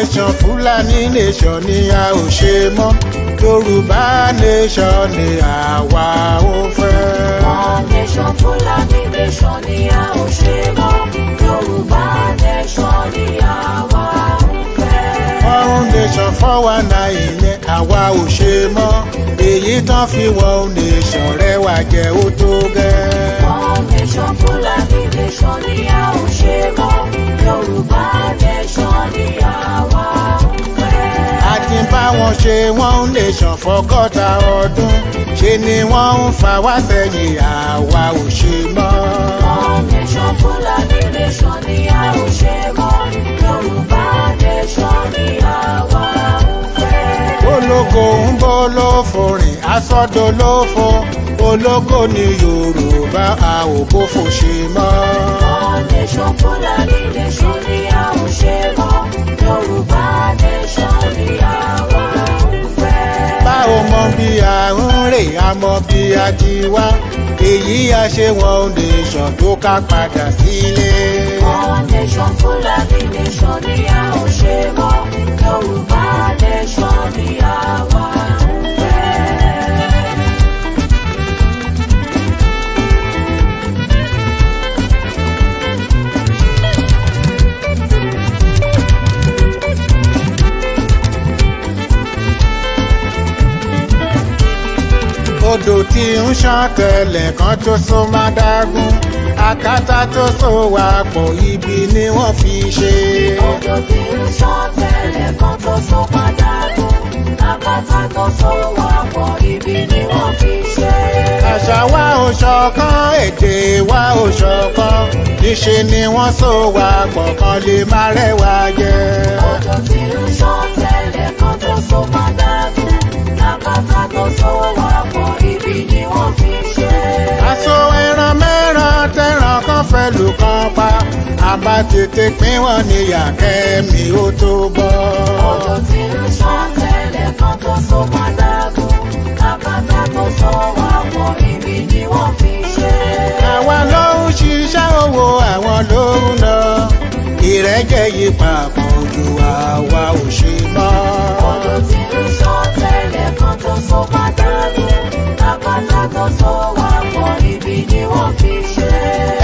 nation Fúlàní nation ni a ò ṣe mọ́ Yorùbá nation ni àwa ò fẹ́. One nation Fúlàní nation ni a ò ṣe mọ́ Yorùbá nation ni àwa ò fẹ́. One nation fọ́wọ́ náà ìyẹn àwa ò ṣe mọ́ èyí tán fi one nation rẹwà jẹ́ ó tó gẹ́. One nation Fúlàní nation ni a ò ṣe mọ́ Yorùbá nation ni àwa ò fẹ́. A ti bá wọn ṣe one nation fọ́gọ́ta ọdún ṣe ni wọ́n ń fà wá sẹ́yìn àwa ò ṣe mọ́. One nation Fúlàní nation ni a ò ṣe mọ́ Yorùbá nation ni àwa ò fẹ́. Ológo ń bọ́ ló forin asọ́dọ̀ ló fo ológo ni Yorùbá a ò bófo ṣe mọ́. One nation Fúlàní nation ni a ò ṣe mọ́ Yorùbá nation ni àwa ò fẹ́. Bá o mọ bí a ń rè a mọ bí a ti wá èyí a ṣe one nation tó ká padà sílé. One nation Fúlàní nation ni a ò ṣe mọ́ Yorùbá nation ni àwa ò fẹ́. Odò tí ń ṣàn tẹ̀lẹ̀ kan tó so má dágún àkàtà tó so wà pọ̀ ibi ni wọ́n fi ṣe. Odò tí ń ṣàn tẹ̀lẹ̀ kan tó so má dágún àkàtà tó so wà pọ̀ ibi ni wọ́n fi ṣe. Àṣà wa ò ṣọ̀kan èdè wa ò ṣọ̀kan níṣe ni wọ́n so wà pọ̀ kan lè má rẹwà jẹ. Odò tí ń ṣàn tẹ̀lẹ̀ kan tó so má dágún àkàtà tó so wà pọ̀ ibi ni wọ́n fi ṣe. Aṣọ ẹran mẹ́ran tẹran kan fẹ́ lù kan pa àbá tètè pín wọn níyà kẹ́mi ó tó bọ́. Odò tí ń ṣàn tẹ̀lẹ̀ kan tó so má dágún àkàtà tó so wà pọ̀ ibi ni wọ́n fi ṣe. Àwa ló ń ṣiṣẹ́ owó àwọn ló ń lọ ìrẹ́jẹ yìí papọ̀ ju àwa ò ṣe mọ́. Odò tí ń ṣàn tẹ̀lẹ̀ kan tó so má dágún àkàtà tó so wà pọ̀ ibi ni wọ́n fi ṣe.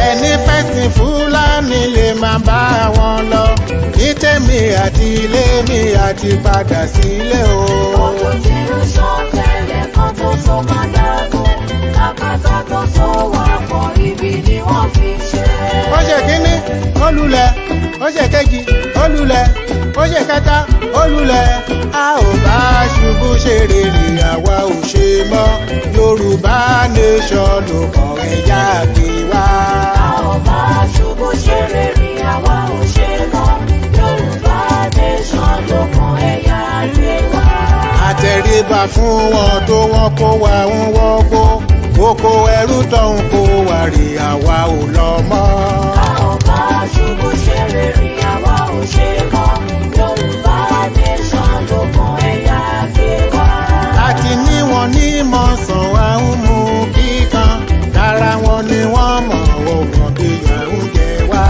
Ẹni fẹ̀sìn Fúlàní lè máa bá wọn lọ ní tèmi àti ilé mi àti padà sílé o. Odò tí ń ṣàn tẹ̀lẹ̀ kan tó so má dágún àkàtà tó so wà pọ̀ ibi ni wọ́n fi ṣe. Ó ṣe kínní ó lulẹ̀ ó ṣe kejì ó lulẹ̀ ó ṣe kẹta ó lulẹ̀ a ò bá ṣubú ṣe rèrè àwa ò ṣe mọ́ Yorùbá nation ló kàn ẹ̀yà gbé wá. A ò bá ṣubú ṣe rere àwa ò ṣe mọ́ Yorùbá nation ló kàn ẹ̀yà gbé wá. Àtẹríba fún wọn tó wọ́n kó wa ń wọ́gbó oko ẹrú tó ń kó wa rè àwa ò lọ mọ́. A ò bá ṣubú ṣe rere àwa ò ṣe mọ́ Yorùbá nation ló kàn ẹ̀yà gbé wá. Láti ní wọn ní mọ̀sán wa ń mú kíkan dára wọn ni wọ́n mọ̀ ọ̀gbọ̀n bí yàrá jẹ wá.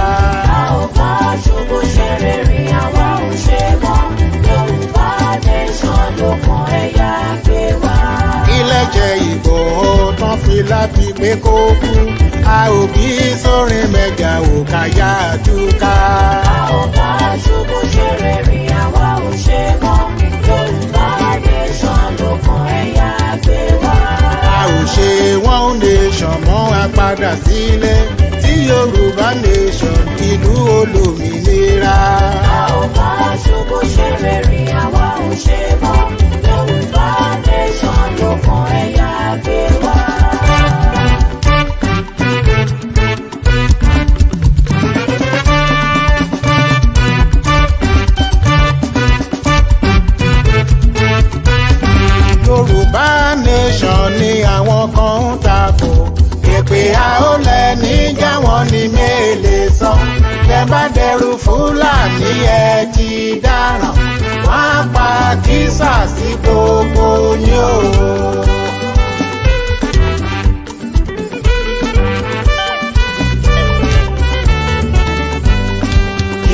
A ò bá ṣubú ṣe rere àwa ò ṣe mọ́ Yorùbá nation ló kàn ẹ̀yà gbé wá. Ilẹ̀jẹ̀ Ìgbòho tán fi láfi pé kó kú a ò bí sórin mẹ́jà ò káyà túká. A ò bá ṣubú ṣe rere àwa ò ṣe mọ́ Yorùbá nation ló kàn ẹ̀yà gbé wá. A ò ṣe one nation mọ́ a padà sílé tí Yorùbá nation ìlú olómìnira. A ò bá ṣubú ṣe rere àwa ò ṣe mọ́ Yorùbá nation ló kàn ẹ̀yà gbé wá. Yorùbá nation ni àwọn kan ń takò èpè àólẹ̀ níjà wọn ni mélèé sọ tẹ́ bá dẹrù Fúlàní ẹ ti dáràn wọ́n á pa kísà sí gbogbo yín o.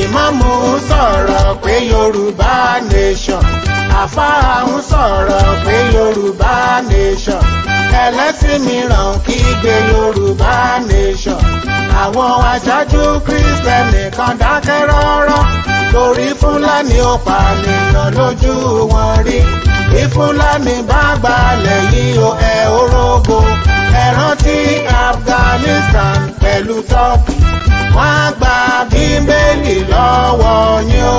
Ìmáàmù sọ̀rọ̀ pé Yorùbá nation. Àfáà ń sọ̀rọ̀ pé Yorùbá nation. Ẹlẹ́sìn mìíràn kígbe Yorùbá nation. Àwọn aṣáájú Kristẹni kan dákẹ́ rọ́rọ́. Torí Fúlàní ò pànìyàn lójú wọn rí. Bí Fúlàní bá gbalẹ̀ yìí o ẹ orógo. Ẹ rántí Afghanistan pẹ̀lú Turkey. Wọ́n á gba Bíbélì lọ́wọ́ yín o.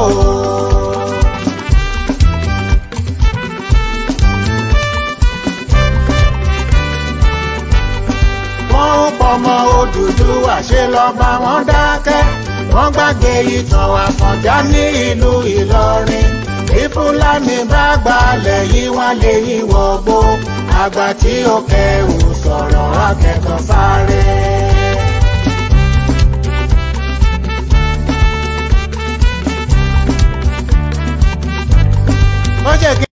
Wọ́n ń pọmọ Odùduwà ṣe lọ bá wọn dákẹ́. Wọ́n gbàgbé ìtàn Àfọ̀njá ní ìlú Ìlọrin. Bí Fúlàní bá gbalẹ̀ yìí wọ́n lè yí wọ̀gbó. Àgbà tí ó kẹrù sọ̀rọ̀ akẹ́kọ̀ọ́ sáré. Ó jẹ́ kí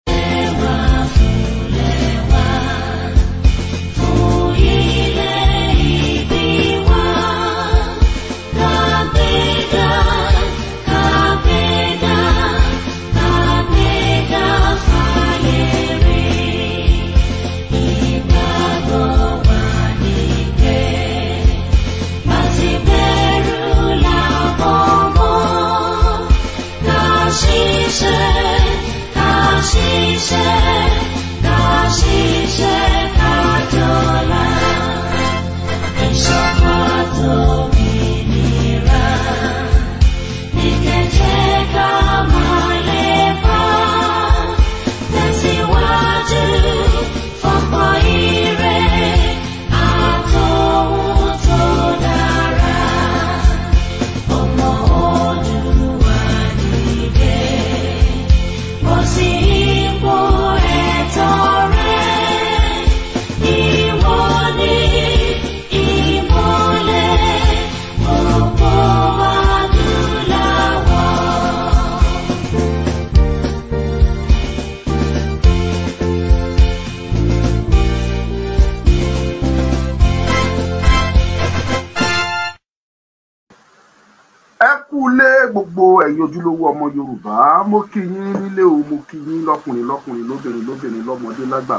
gbogbo ẹ̀yin ojúlówó ọmọ Yorùbá, mo kí yín nílé o, mo kí yín lọ́kùnrin lọ́kùnrin, lóbìnrin lóbìnrin, lọ́mọdé lágbà,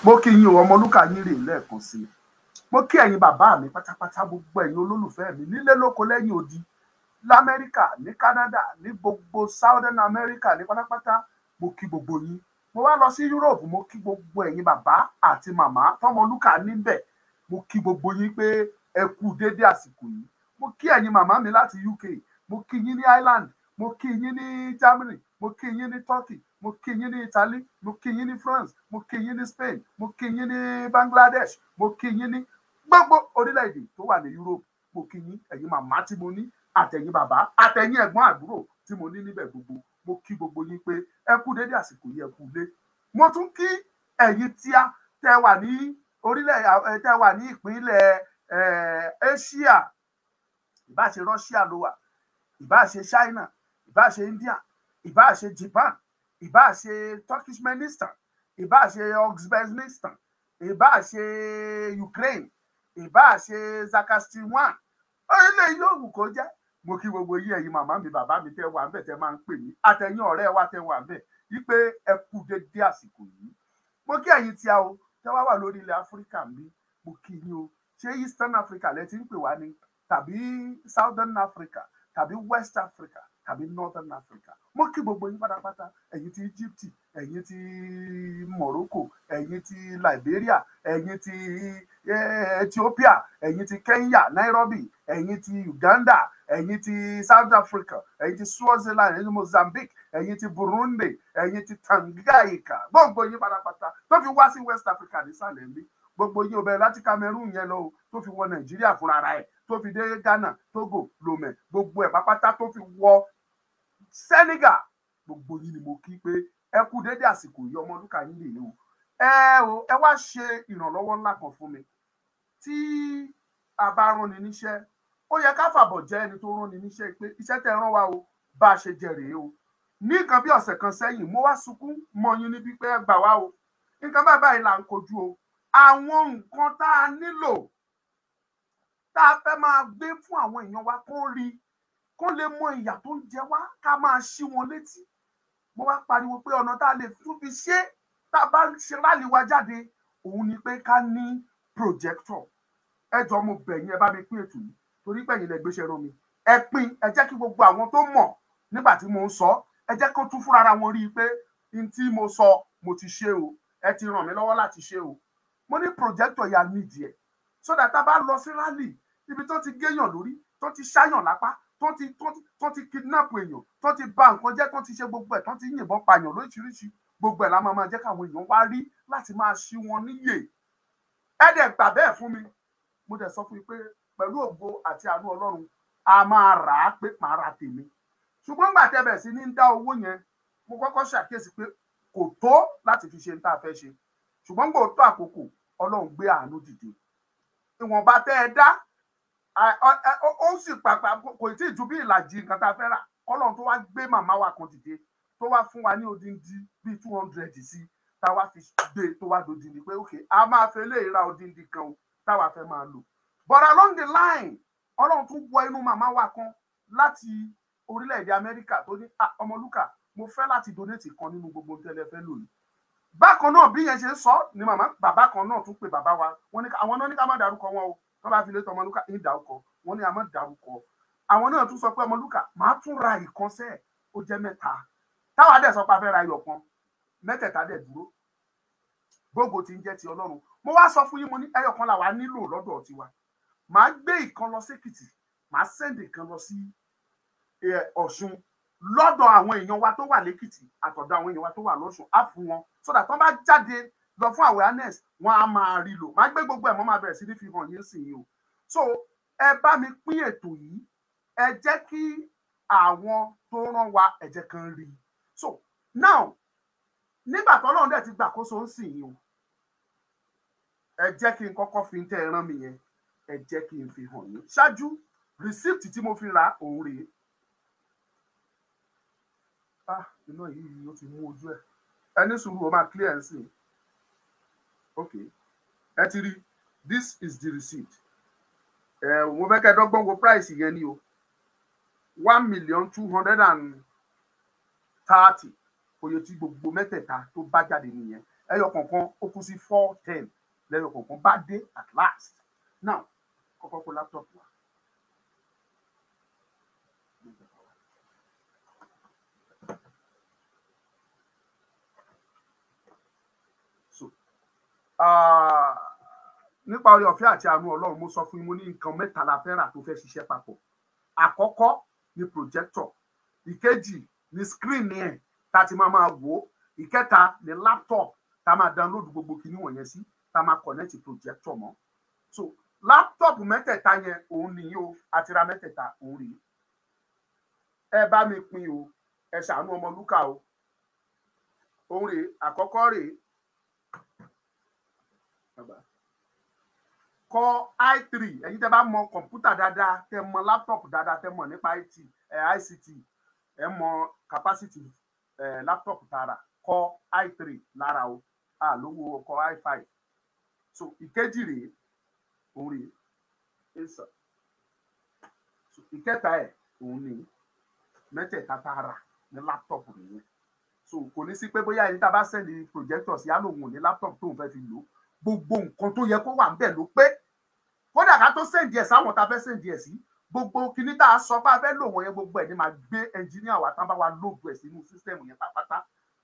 mo kí yín Omoluka yín rè lẹ́ẹ̀kan sí. Mo kí ẹ̀yin bàbá mi pátápátá, gbogbo ẹ̀yin olólùfẹ́ mi nílé lóko lẹ́yìn odi, l'Amẹ́ríkà, ní Canada, ní gbogbo Southern America, ní pátápátá, mo kí gbogbo yín. Mo wá lọ sí Europe, mo kí gbogbo ẹ̀yin bàbá àti màmá t'Omoluka níbẹ̀, mo kí gbogbo yín pé ẹ kú dédé àsìkò yìí. Mo kí ẹ̀yin màmá mi láti UK, mo kí yín ní Ireland, mo kí yín ní Germany, mo kí yín ní Turkey, mo kí yín ní Italy, mo kí yín ní France, mo kí yín ní Spain, mo kí yín ní Bangladesh, mo kí yín ní gbogbo orílẹ̀-èdè tó wà ní Europe. Mo kí yín ẹ̀yin màmá tí mo ní, àtẹ̀yin bàbá, àtẹ̀yin ẹ̀gbọ́n àbúrò tí mo ní níbẹ̀ gbogbo. Mo kí gbogbo yín pé ẹ kú dédé àsìkò yìí, ẹ kú lé. Mo tún kí ẹ̀yin tí a tẹ́ wà ní orílẹ̀ tẹ́ wà ní ìpínlẹ̀ Asia, ìbá ṣe Russia ló wà, ìbá ṣe China, ìbá ṣe India, ìbá ṣe Japan, ìbá ṣe Turkmenistan, ìbá ṣe Uzbekistan, ìbá ṣe Ukraine, ìbá ṣe Zakastan, orílẹ̀ yóò wù kó jẹ́. Mo kí gbogbo yín ẹ̀yin màmá mi bàbá mi tẹ́ wà ńbẹ̀ tẹ́ máa ń pè mí, àtẹ̀yin ọ̀rẹ́ wa tẹ́ wà ńbẹ̀ wípé ẹ kú dédé àsìkò yìí. Mo kí ẹ̀yin tí a o tẹ́ wá wà lórí ilẹ̀ Áfíríkà mi, mo kí yín o. Ṣé Eastern Africa lẹ ti ń pè wá ni, tàbí Southern Africa, tàbí West Africa, tàbí Northern Africa? Mo kí gbogbo yín pátápátá, ẹ̀yin ti Egypt, ẹ̀yin ti Morocco, ẹ̀yin ti Liberia, ẹ̀yin ti Ethiopia, ẹ̀yin ti Kenya, Nairobi, ẹ̀yin ti Uganda, ẹ̀yin ti South Africa, ẹ̀yin ti Swaziland, ẹ̀yin ti Mozambique, ẹ̀yin ti Burundi, ẹ̀yin ti Tanganyika, gbogbo yín pátápátá tó fi wá sí West Africa nísàlẹ̀ ń bí. Gbogbo yín ó bẹ̀rẹ̀ láti Cameroon yẹn lọ tó fi wọ Nàìjíríà fúnra rẹ̀, tó fi dé Ghana, Togo, Lomé, gbogbo ẹ̀ pátápátá tó fi wọ Senegal. Gbogbo yín ni mo kí pé ẹ kú dédé àsìkò yìí, Omoluka yín lè o. Ẹ wá ṣe ìrànlọ́wọ́ ńlá kan fún mi. Tí a bá rán ni níṣẹ́, ó yẹ ká fàbọ̀ jẹ́ ẹni tó rán ni níṣẹ́ pé iṣẹ́ tẹ́ rán wa o, bá a ṣe jẹ rèé o. Ní nǹkan bí ọ̀sẹ̀ kan sẹ́yìn, mo wá sunkún mọ́ yín níbi pé ẹ gbà wá o. Nǹkan báyìí là ń kojú o. Àwọn nǹkan tá a nílò, tá a fẹ́ máa gbé fún àwọn èèyàn wa kó rí, kó lè mọ ìyà tó ń jẹ wá, ká máa ṣí wọn létí, mo wá pariwo pé ọ̀nà tá a lè tún fi ṣe tá a bá ṣe rálì wa jáde òun ni pé ká ní projector. Ẹ jọ̀ọ́ mo bẹ̀ yín ẹ bá mi pín ètò yìí torí pé ẹ̀yin lẹ gbéṣẹ́ rán mi. Ẹ pín, ẹ jẹ́ kí gbogbo àwọn tó mọ̀ nígbà tí mo ń sọ ẹ jẹ́ kó tún fúnra wọn rí i pé n tí mo sọ mo ti ṣe o, ẹ ti ràn mí lọ́wọ́ láti ṣe o. Mo ní projector ya nídìí ẹ̀ so that tá a bá lọ sí rálì ibi tó ti géèyàn lórí tó ti ṣáyàn lápá tó ti kidnap èèyàn tó ti bà nǹkan jẹ́ tó ti ṣe gbogbo ẹ̀ tó ti yìnbọn pààyàn lóríṣiríṣi gbogbo ẹ̀ la máa jẹ́ káwọn èèyàn wá rí láti máa ṣí wọn níyè. Ẹ dẹ̀ gbà bẹ́ẹ̀ fún mi. Mo dẹ̀ sọ fún yín pé pẹ̀lú ògo àti àánú Ọlọ́run a máa rà á pé màá ra tèmi. Ṣùgbọ́n gbà tẹ́ bẹ̀rẹ̀ sí ní dá owó yẹn mo kọ́kọ́ ṣàkíyèsí pé kò tó láti fi ṣe ní tá a fẹ́ ṣe. Ṣùgbọ́n gbò tó àkókò Ọlọ́run gbé àánú dìde. Ìwọ̀nba tẹ́ ẹ dá ó sì pàpà kò tí ì ju bí ìlàjì nǹkan tá a fẹ́ rà. Ọlọ́run tó wá gbé màmá wa kan dìde tó wá fún wa ní odindi bíi 200 sí táwa fi gbé tó wá dodindi pé okay a máa fẹ́ lè ra odindi kan o táwa fẹ́ máa lò. But along the line Ọlọ́run tún wọ inú màmá wa kan láti orílẹ̀-èdè Amẹ́ríkà tó ní Omoluka mo fẹ́ láti donate kan nínú gbogbo tẹ́lẹ̀ fẹ́ lò yìí. Bákan náà bí yẹn ṣe ń sọ ni bàbá kan náà tún pè bàbá wa wọ́n ní àwọn náà ní ká má dárúkọ wọn o wọ́n bá fi lé Omoluka ní dárúkọ wọ́n ní a má dárúkọ. Àwọn náà tún sọ pé Omoluka máa tún ra ìkànsẹ́ ó jẹ́ 3 táwa dẹ̀ sọ pé a fẹ́ ra iyọ̀ kan 3 dẹ̀ dúró gbogbo tí ń jẹ́ ti Ọlọ́run. Mo wá sọ fún yín mo ní ẹyọ kan làwa nílò lọ́dọ̀ tiwa. Màá gbé ìkan lọ sí Èkìtì màá sẹ́ndì ìkan lọ sí Ọ̀ṣun lọ́dọ̀ àwọn èèyàn wa tó wà lẹ́kìtì àtọ̀dọ̀ àwọn èèyàn wa tó wà lọ́ṣun á fún wọn so that tán bá jáde lọ fún awareness wọn á máa rí lò. Màá gbé gbogbo ẹ̀ mọ́ máa bẹ̀rẹ̀ sí ní fi hàn yín sìn yín o. So ẹ bá mi pín ètò yìí ẹ jẹ́ kí àwọn tó rán wa ẹ jẹ́ kan rí. So now nígbà tó Ọlọ́run dẹ̀ ti gbàkóso ń sìn yín o ẹ jẹ́ kí n kọ́kọ́ fi tẹ́ ẹ rán mi yẹn ẹ jẹ́ kí n fi hàn yín. Ṣáájú receipt tí mo fi ra òun rèé. Iná yìí ó ti mú ojú ẹ̀. Ẹni sùúrù ó máa clear ẹ̀ sìn. Okay ẹ ti rí this is the receipt. Mo fẹ́ kẹ́ dọ́gbọ́n wo price yẹn ni o 1,230,000 oye tí gbogbo mẹ́tẹ̀ẹ̀ta tó bá jáde nìyẹn. Ẹyọ kọ̀ọ̀kan ó kú sí 410 lẹ́yọ kọ̀ọ̀kan bá dé at last. Now kọ́kọ́ kó laptop wa. So nípa oore ọ̀fẹ́ àti àánú Ọlọ́run mo sọ fún yín mo ní nǹkan 3 la fẹ́ rà tó fẹ́ ṣiṣẹ́ papọ̀. Àkọ́kọ́ ni projector, ìkejì ni screen yẹn tá ti máa wò, ìkẹta ni laptop tá máa download gbogbo kinní wọ̀nyẹn sí tá máa connect projector mọ́. So laptop 3 yẹn òun nìyí o àti ra 3 òun rèé. Ẹ bá mi pín o ẹ ṣàánú Omoluka o òun rèé. Àkọ́kọ́ rèé Core i3 ẹ̀yin tẹ́ bá mọ kọ̀ǹpútà dáadáa tẹ́ mọ laptop dáadáa tẹ́ mọ nípa ICT ẹ mọ capacity laptop tààrà Core i3 lára o lówó Core i5. So ìkejì rèé òun rèé so ìkẹta ẹ̀ òun ni 3 tààrà ní laptop nìyẹn. So kò ní sí pé bóyá ẹni tá a bá sẹ́ndì projector sí àlòhùn ní laptop tó ń fẹ́ fi lò gbogbo nǹkan tó yẹ kó wà níbẹ̀ ló pé kódà ká tó sẹ́ndì ẹ̀ sáwọn tá a fẹ́ sẹ́ndì ẹ̀ sí gbogbo kinní tá a sọ pé a fẹ́ lò wọ́n yẹn gbogbo ẹ̀ ní máa gbé ẹnjìníà wa tán bá wa lóògùn ẹ̀ sínú sísítẹ́ẹ̀mù yẹn pátápátá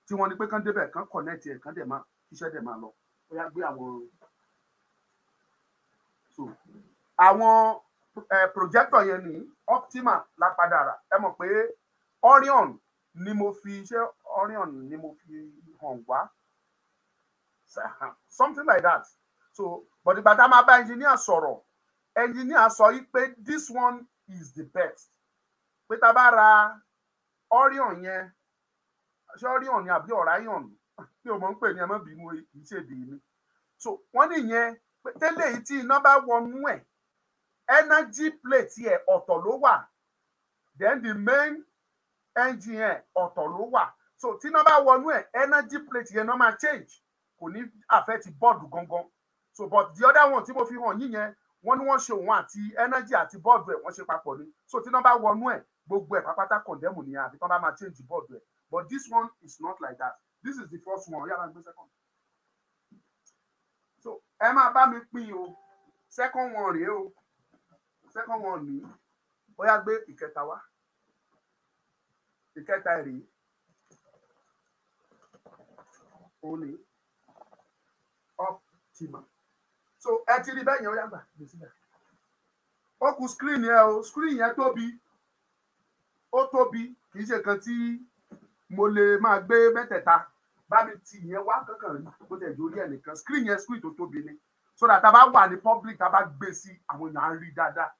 tí wọ́n ní pé kán débẹ̀ kán kọ̀nẹ́ẹ̀tì ẹ̀ kán dẹ̀ máa iṣẹ́ dẹ̀ máa lọ. Ó yá gbé àwọn so àwọn projector yẹn ní Optima la padà rà. Ẹ mọ̀ pé Orion ni mo fi hàn wá something like that. So but ìgbà tá a máa bá engineer sọ̀rọ̀ engineer sọ yìí pé this one is the best pé tá a bá ra Orion yẹn ṣé Orion ni àbí Orion tí o mọ̀ ń pè ní ẹ má bínú kì í ṣe èdè mi. So wọ́n nìyẹn pé tẹ́lẹ̀ yìí tí iná bá wọnú ẹ̀ energy plate ẹ̀ ọ̀tọ̀ ló wà then the main engine ọ̀tọ̀ ló wà. So tí iná bá wọnú ẹ̀ energy plate yẹn náà máa change kò ní affect bọ́ọ̀dù gangan. So but the other one tí mo fi hàn yín yẹn wọ́n ní wọ́n ṣe òun àti energy àti bọ́ọ̀dù ẹ̀ wọ́n ṣe papọ̀ ni. So tí iná bá wọnú ẹ̀ gbogbo ẹ̀ pápátá condemn ni àfi tí wọ́n bá máa change bọ́ọ̀dù ẹ̀ but this one is not like that. This is the first one. Yeah, the second. So ẹ máa bá mi pín o. Second one rèé o. Second one ni. Ó yá gbé ìkẹta wá. Ìkẹta rèé. Ó ní optima. So ẹ ti rí bẹ́ẹ̀ yẹn ó yá gbà gbé síbẹ̀. Ó kù screen yẹn o. Screen yẹn tóbi. Ó tóbi. Kì í ṣe kan tí mo lè máa gbé mẹ́tẹ̀ẹ̀ta. Bá mi tì yẹn wá kankan rí bó tẹ̀ jórí ẹ̀ nìkan. Screen yẹn screen tó tóbi ni. So that tá bá wà ní public tá bá gbé sí àwọn èèyàn á rí dáadáa.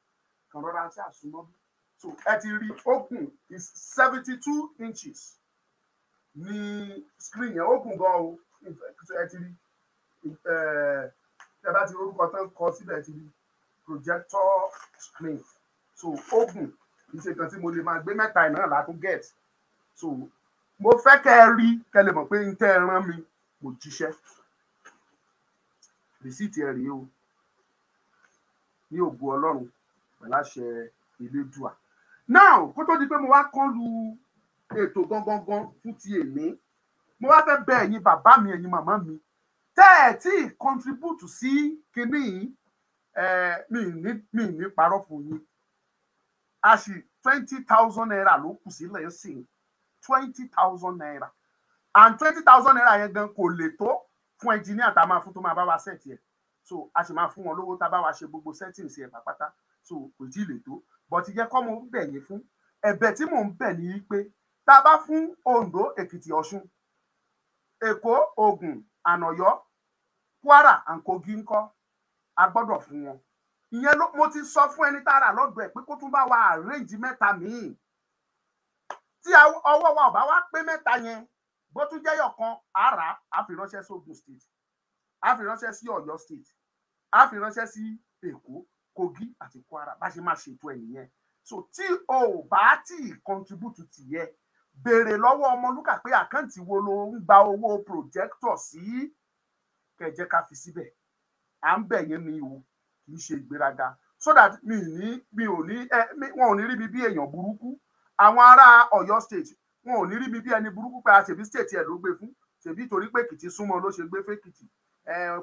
Kàn rọra ṣe àsúnmọ́ bí. So ẹ ti rí open is 72 inches ní screen yẹn open gan o. Ẹ ti rí ẹ bá ti rí orúkọ tán kọ síbẹ̀ ti rí projector screen. So open kì í ṣe kan tí mo lè máa gbé mẹ́ta náà látún get. So mo fẹ́ kẹ́ ẹ rí kẹ́ lè mọ̀ pé n tẹ́ ẹ rán mi mo jíṣẹ́. Rìsíìtì ẹ rèé o ní ògo Ọlọ́run pẹ̀lú àṣẹ Elédùà. Now kó tó di pé mo wá kán lu ètò gangan fún ti èmi, mo wá fẹ́ bẹ̀ ẹ̀yin bàbá mi ẹ̀yin màmá mi tẹ́ ẹ̀ tí contribute sí kinní mi ní parọ́ fún yín. A sì 20,000 naira ló kù sílẹ̀ sí 20,000 naira, and 20,000 naira yẹn gan kò lè tó fún engineer tá a máa fún tó máa bá wa set yẹ. So a sì máa fún wọn lówó tá a bá wa ṣe gbogbo settings yẹn pàpátá. So kò tí ì lè tó, but jẹ́ kọ́ mo ń bẹ̀ yín fún ẹ̀bẹ̀ tí mò ń bẹ̀ ní pé tá a bá fún Ondo, Èkìtì, Ọ̀ṣun, Èkó, Ògùn, Ànọ̀yọ́, Kwara and Kogi ńkọ́, a gbọ́dọ̀ fún wọn. Ìyẹn ló mo ti sọ fún ẹni tá a rà lọ́dọ̀ ẹ̀ pé kó tún bá wa arrange mẹ́ta míì. Tí ọwọ́ wa ò bá wá pé mẹ́ta yẹn, bó tún jẹ́ yọ̀kan ara á fi ránṣẹ́ sí Ogun State, á fi ránṣẹ́ sí Ọ̀yọ́ State, á fi ránṣẹ́ sí Èkó, Kogi àti Kwara. Bá ṣe máa ṣètò ẹ̀ nìyẹn. So tí o bá tí contribute tìyẹ, béèrè lọ́wọ́ Omoluka pé àkáǹtì wo ló ń gba owó projector sí, kẹjẹ ká fi síbẹ̀. À ń bẹ̀ yín ni o, kì í ṣe ìgbéraga. So that wọn ò ní rí mi bí èèyàn burúkú. Àwọn ará Ọ̀yọ́ State wọn ò ní rí mi bí ẹni burúkú pé a ṣèbí state ẹ̀ ló gbé fún, ṣèbí torí pé Èkìtì súnmọ́ ló ṣe gbé f'Èkìtì.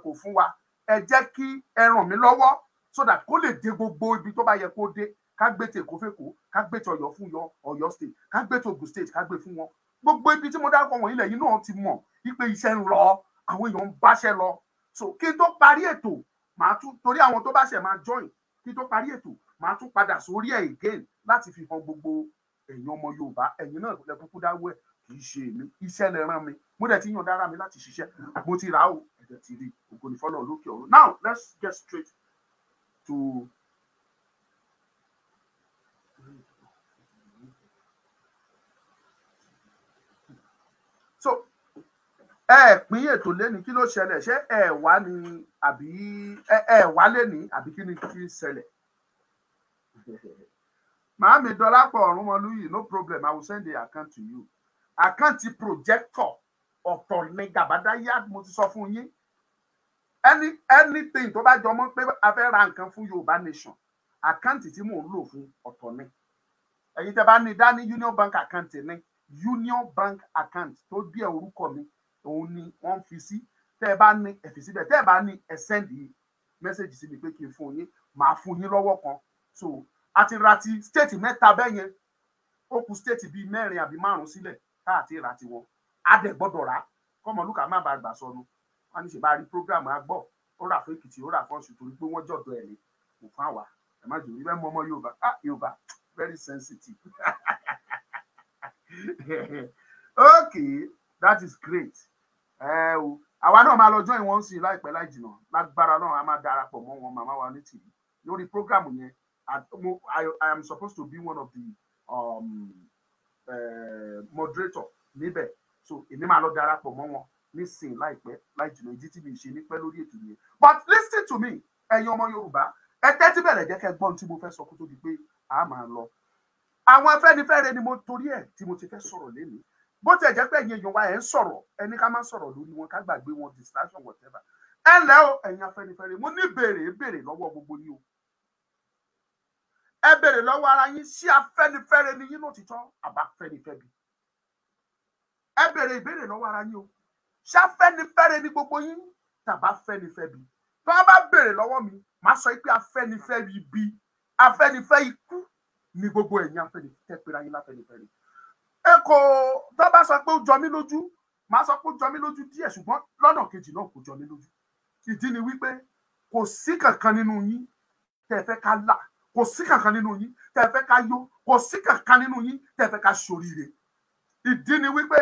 Kò fún wa. Ẹ jẹ́ kí ẹ ràn mí lọ́wọ́ so that kó lè dé gbogbo ibi tó bá yẹ kó dé. Ká gbé tèkó f'Èkó, ká gbé tọ̀yọ́ fún Ọ̀yọ́ State, ká gbé t'Ògùn State, ká gbé fún wọn. Gbogbo ibi tí mo dárúkọ wọ̀nyí lẹ́yìn náà ti mọ̀ wípé iṣẹ́ ń lọ, àwọn èèyàn ń báṣẹ́ lọ. So kí n tó parí ètò, màá tún torí àwọn tó bá ṣẹ̀ máa join, kí n tó parí ètò, màá tún padà sórí ẹ̀ again láti fi hàn gbogbo ẹ̀yin ọmọ Yorùbá. Ẹ̀yin náà lẹ kúkú dáwọ́ ẹ̀, kì í ṣe èmi. Iṣẹ́ lẹ rán mi. Mo dẹ̀ ti yan dára mi láti ṣiṣẹ́. Mo ti rà ó, ẹ̀jẹ̀ ti rí. Ògo ni fọ́lọ́run lókè ọ̀run. Now let's get straight to so pín ètò lẹ́ni kí ló ṣẹlẹ̀, ṣé ẹ wá ní àbí ẹ wá lẹ́ni àbí kí ni kí ṣẹlẹ̀. Màámi Dọlápọ̀ Ọ̀rúnmọlúyì, no problem, I will send the account to you. Àkáǹtì projector ọ̀tọ̀ ní gàbádáyà mo ti sọ fún yín. Anything tó bá jọmọ́ pé a fẹ́ ra nǹkan fún Yorùbá nation, àkáǹtì tí mò ń lò fún ọ̀tọ̀ ní. Ẹ̀yin tẹ́ bá ní dání Union Bank account ní Union Bank account tó bí ẹ orúkọ mi òun ni wọ́n fi sí. Tẹ́ ẹ bá ní ẹ fi síbẹ̀, tẹ́ ẹ bá ní ẹ send message sí mi pé kí n fún yín, màá fún yín lọ́wọ́ kan. So àti ra ti state mẹ́ta bẹ́ẹ̀ yẹn, ó kù state bíi 4 àbí 5 sílẹ̀ káàtì ra ti wọn. A dẹ̀ gbọ́dọ̀ rà kọ́mọlúkà má bàa gbà sọnù. Wọ́n ní ṣe bá rí program àgbọ̀, ó rà fún Èkìtì, ó rà fún Ọ̀ṣun torí pé wọ́n jọ̀dọ̀ ẹ̀ ní kò fún àwa. Ẹ má jòrí bẹ́ẹ̀ mọ ọmọ Yorùbá. Yorùbá very sensitive. Okay, that is great. Àwa náà máa lọ join wọn sí láìpẹ́ láì jìnnà. Lágbára náà a máa darapọ̀ mọ́ wọn màmá wa ní TV. Lórí program yẹn, I am supposed to be one of the moderator níbẹ̀. So èmi máa lọ darapọ̀ mọ́ wọn nísìn láìpẹ́ láì jìnnà. Ìdí tí mi ṣe ní pẹ́ lórí ètò yẹn. But listen to me, ẹ̀yin ọmọ Yorùbá, ẹ tẹ́tí bẹ̀rẹ̀ jẹ́ kẹ́ gbọ́n tí mo fẹ́ sọ kó tó di pé a máa lọ. Àwọn Afẹ́nifẹ́re ni mo torí ẹ̀ tí mo ti fẹ́ sọ̀rọ̀ lénìí. Bó ti ẹ̀ jẹ́ pé ẹ̀yin èèyàn wa ẹ̀ ń sọ̀rọ̀, ẹni ká má sọ̀rọ̀ lórí wọn, ká gbàgbé wọn, distraction whatever. Ẹ ǹlẹ́ o ẹ̀yin Afẹ́nifẹ́re, mo ní béèrè lọ́wọ́ gbogbo yín o. Ẹ béèrè lọ́wọ́ ara yín, ṣé Afẹ́nifẹ́re ni yín lótìtọ́ àbá Afẹ́nifẹ́bi? ẹ bèrè ìbéèrè lọ́wọ́ ara yín o ṣáfẹ́nifẹ́re ní gbogbo yín tàbá Afẹ́nifẹ́ bí tó bá bèrè lọ́wọ́ mi màá sọ pé Afẹ́nifẹ́ bí Afẹ́nifẹ́ ikú ní gbogbo ẹ̀yin Afẹ́nifẹ́ pera yín láfẹ́nifẹ́re. ẹ kò tó bá sọ pé ó jọ mí lójú màá sọ pé ó jọ mí lójú díẹ̀ ṣùgbọ́n lọ́nà kejì náà kò jọ mí lójú. ìdí ni wípé kò sí kankan nínú yín tẹ́ fẹ́ ká là, kò sí kankan nínú yín tẹ́ fẹ́ ká yó, kò sí kankan nínú yín tẹ́ fẹ́ ká ṣoríire. ìdí ni wípé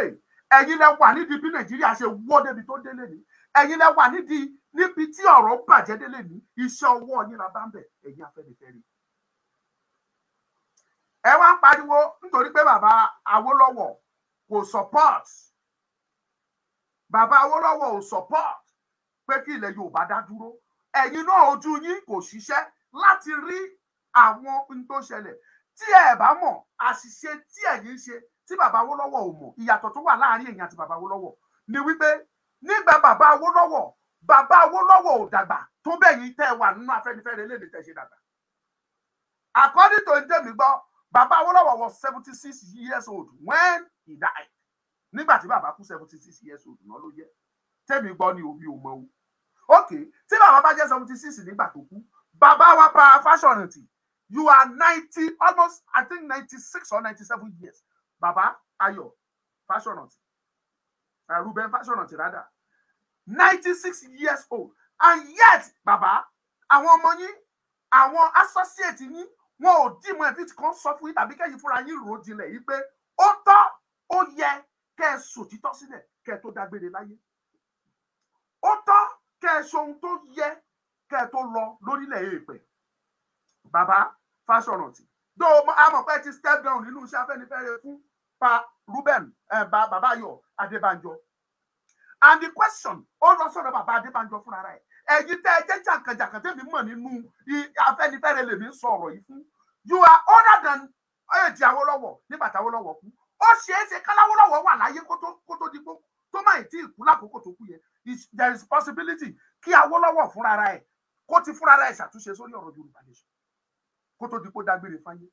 ẹ̀yin lẹ wà nídìí bí Nàìjíríà ṣe wọ́ débi tó délé ní, ẹ̀yin lẹ wà nídìí níbi tí ọ̀rọ̀ bàjẹ́ délé ní, iṣẹ́ ọwọ́ yín la bá ń bẹ̀ ẹ̀yin Afẹ́nifẹ́re. ẹ wá ń pariwo nítorí pé bàbá Awólọ́wọ̀ kò support, bàbá Awólọ́wọ̀ ò support pé kí ilẹ̀ Yorùbá dá dúró. ẹ̀yin náà ojú yín kò ṣiṣẹ́ láti rí àwọn ohun tó ṣẹlẹ̀. tí ẹ bá mọ̀ àṣìṣe tí ẹ̀yin ṣe tí bàbá Awólọ́wọ̀ ò mọ̀, ìyàtọ̀ tó wà láàrin ẹ̀yin àti bàbá Awólọ́wọ̀ ni wípé nígbà bàbá Awólọ́wọ̀ ò dàgbà tó bẹ́yìn tẹ́ wà nínú Afẹ́nifẹ́re léde tẹ́ ṣe dàgbà. according to ndémi gbọ́ bàbá Awólọ́wọ̀ was 76 years old when he died. nígbà tí bàbá kú 76 years old náà ló jẹ́ tẹ́mi gbọ́ ni omi ò mọ̀ o. ok tí bàbá bá jẹ́ 76 nígbà tó kú, bàbá wa pa Fáṣọ̀rántì, you are 90 almost I think 96 or 97 years. bàbá Ayọ̀ Fáṣọ̀rántì, Reuben Fáṣọ̀rántì rather, 96 years old, and yet bàbá àwọn ọmọ yín àwọn associate yín wọn ò dìmọ̀ ẹ̀fí tí kan sọ fún yín tàbí kẹ́yìn fúnra yín rò jinlẹ̀ yìí pé ó tọ́ ó yẹ kẹ́ ẹ sòtítọ́ sílẹ̀ kẹ́ ẹ tó dágbére láyé. ó tọ́ kẹ́ ẹ ṣohun tó yẹ kẹ́ ẹ tó lọ lórílẹ̀ èèpẹ̀. bàbá Fáṣọ̀rántì dó àmọ̀ pé ti step down nínú iṣẹ́ Afẹ́nifẹ́re fún pa Reuben bàbá Ayọ̀ Adébánjọ. and the question ó lọ sọ̀rọ̀ bàbá Adébánjọ fúnra rẹ̀. ẹ̀yin tẹ́ ẹ jẹ́ jàǹkànjàǹkàn tẹ́mi mọ̀ nínú Afẹ́nifẹ́re lèmi ń sọ̀rọ̀ yìí fún. you are older than èjì Awólọ́wọ̀ nígbà tí Awólọ́wọ̀ kú. ó ṣeé ṣe káláwólọ́wọ̀ wà láyé kó tó di pé tó má ì tí ì kú lákòókò tó kú yẹn. there is possibility kí Awólọ́wọ̀ fúnra rẹ̀ kó ti fúnra rẹ̀ ṣàtúnṣe sórí ọ̀rọ̀ Yorùbá nation kó tó di pé dágbére fáyé.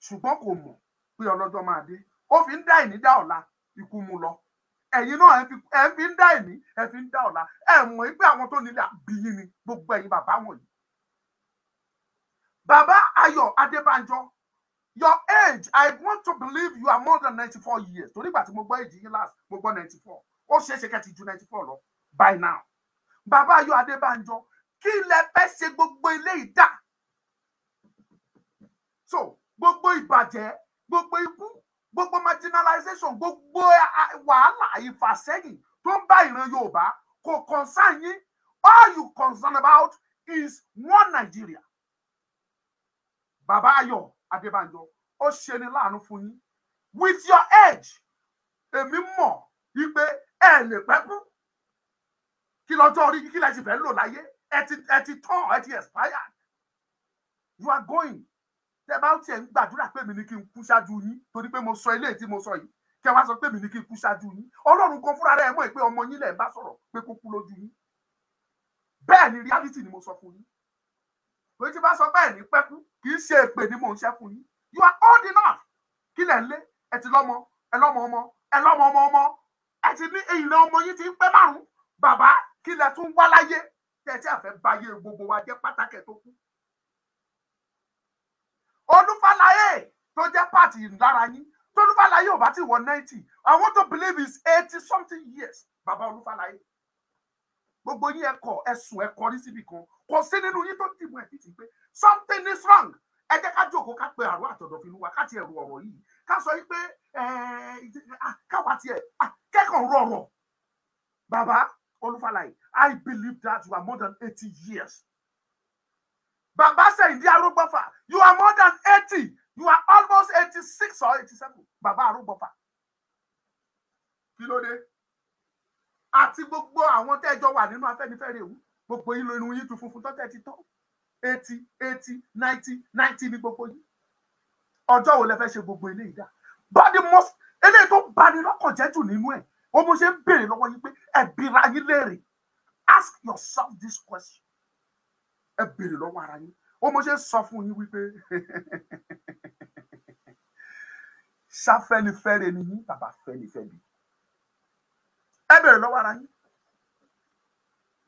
ṣùgbọ́n kò mọ̀ pé ọlọ́jọ́ máa dé. ó fi ń dá ìní dá ọ̀la ikú mu lọ. ẹ̀yin náà ẹ fi ń dá ìní ẹ fi ń dá ọ̀la. ẹ mọ̀ pé àwọn tó nílé àbíyín ni gbogbo ẹ̀yin bàbá wọ̀nyí. bàbá Ayọ̀ Adébánjọ, your age I want to believe you are more than 94 years. torí ìgbà tí mo gbọ́ èjì yín last mo gbọ́ 94. ó ṣeé ṣe kẹ́ ti ju 94 lọ by now. bàbá Ayọ̀ Adébánjọ kí lẹ fẹ́ ṣe gbogbo ilé ìdá. so gbogbo ìbàjẹ́ gbogbo ikú gbogbo marginalization gbogbo wàhálà ìfàsẹ́yìn tó ń bá ìran Yorùbá kò concern yín. all you concern about is one Nigeria. bàbá Ayọ̀ Adébánjọ ó ṣe ni láàánú fún yín. with your age èmi mọ̀ wípé ẹ lè pẹ́ kú. kí lọ́jọ́ orí kí lẹ ti fẹ́ lò láyé ẹ ti tán ẹ ti expired. you are going. tẹ bá tiẹ̀ ń gbàdúrà pé mi ní kí n kú ṣáájú yín torí pé mo sọ eléyìí tí mo sọ yìí kẹ wá sọ pé mi ní kí n kú ṣáájú yín. Ọlọ́run kan fúnra rẹ̀ mọ̀ pé ọmọ yín lẹ̀ ń bá sọ̀rọ̀ pé kó kú lójú yín. bẹ́ẹ̀ ni reality ni mo sọ fún yín. torí tí bá sọ bẹ́ẹ̀ ní pẹ́kú kì í ṣe èpè ni mò ń ṣẹ́ fún yín. you are old enough. kí lẹ̀ ń lé ẹ ti lọ́mọ ẹ lọ́mọ ọmọ ẹ lọ́mọ ọmọ ọmọ ẹ ti ní ìran ọmọ yín ti ń pẹ́ márùn-ún. bàbá kí lẹ tún wá láyé tẹ̀ tí àfẹ́ báyé gbogbo wa jẹ́ pátákẹ́ tó kú. Olúfàlàyé tó jẹ́ pàtì lára yín tó Olúfàlàyé ò bá ti wọ 90 I want to believe is 80 something years. bàbá Olúfàlàyé gbogbo yín ẹkọ ẹsùn ẹkọ rí síbi kan kò sí nínú yín tó dìbò ẹ títí pé something is wrong. ẹ jẹ́ ká jókòó ká pe àrùn àtọ̀dọ̀fínú wa ká tiẹ̀ ru ọ̀rọ̀ yìí ká sọ yìí pé káwa tiẹ̀ kẹ́kọ̀ọ́ rọrọ̀. bàbá Olúfàlàyé I believe that you are more than 80 years. Baba Seyinde Arúgbófà, you are more than 80. You are almost 86 or 87. Baba Arúgbófà. Kí ló dé? Àti gbogbo àwọn tẹ́jọ wà nínú Afẹ́nifẹ́re ewu. Gbogbo yín lónú yín tún funfun tó tẹ́tí tán. 80, 90 ní gbogbo yín. Ọjọ́ wo lẹ fẹ́ ṣe gbogbo eléyìí dá? But the most eléyìí tó bani lọ́kàn jẹ́ jù nínú ẹ̀. Ó mo ṣe ń béèrè lọ́wọ́ yín pé ẹ bira yín léèrè. Ask yourself this question. Ẹ béèrè lọ́wọ́ ara yín. Ó mo ṣe sọ fún yín wípé ṣáfẹ́nifẹ́re ni yín tàbí Afẹ́nifẹ́re. ẹ bẹ̀rẹ̀ lọ́wọ́ ara yín.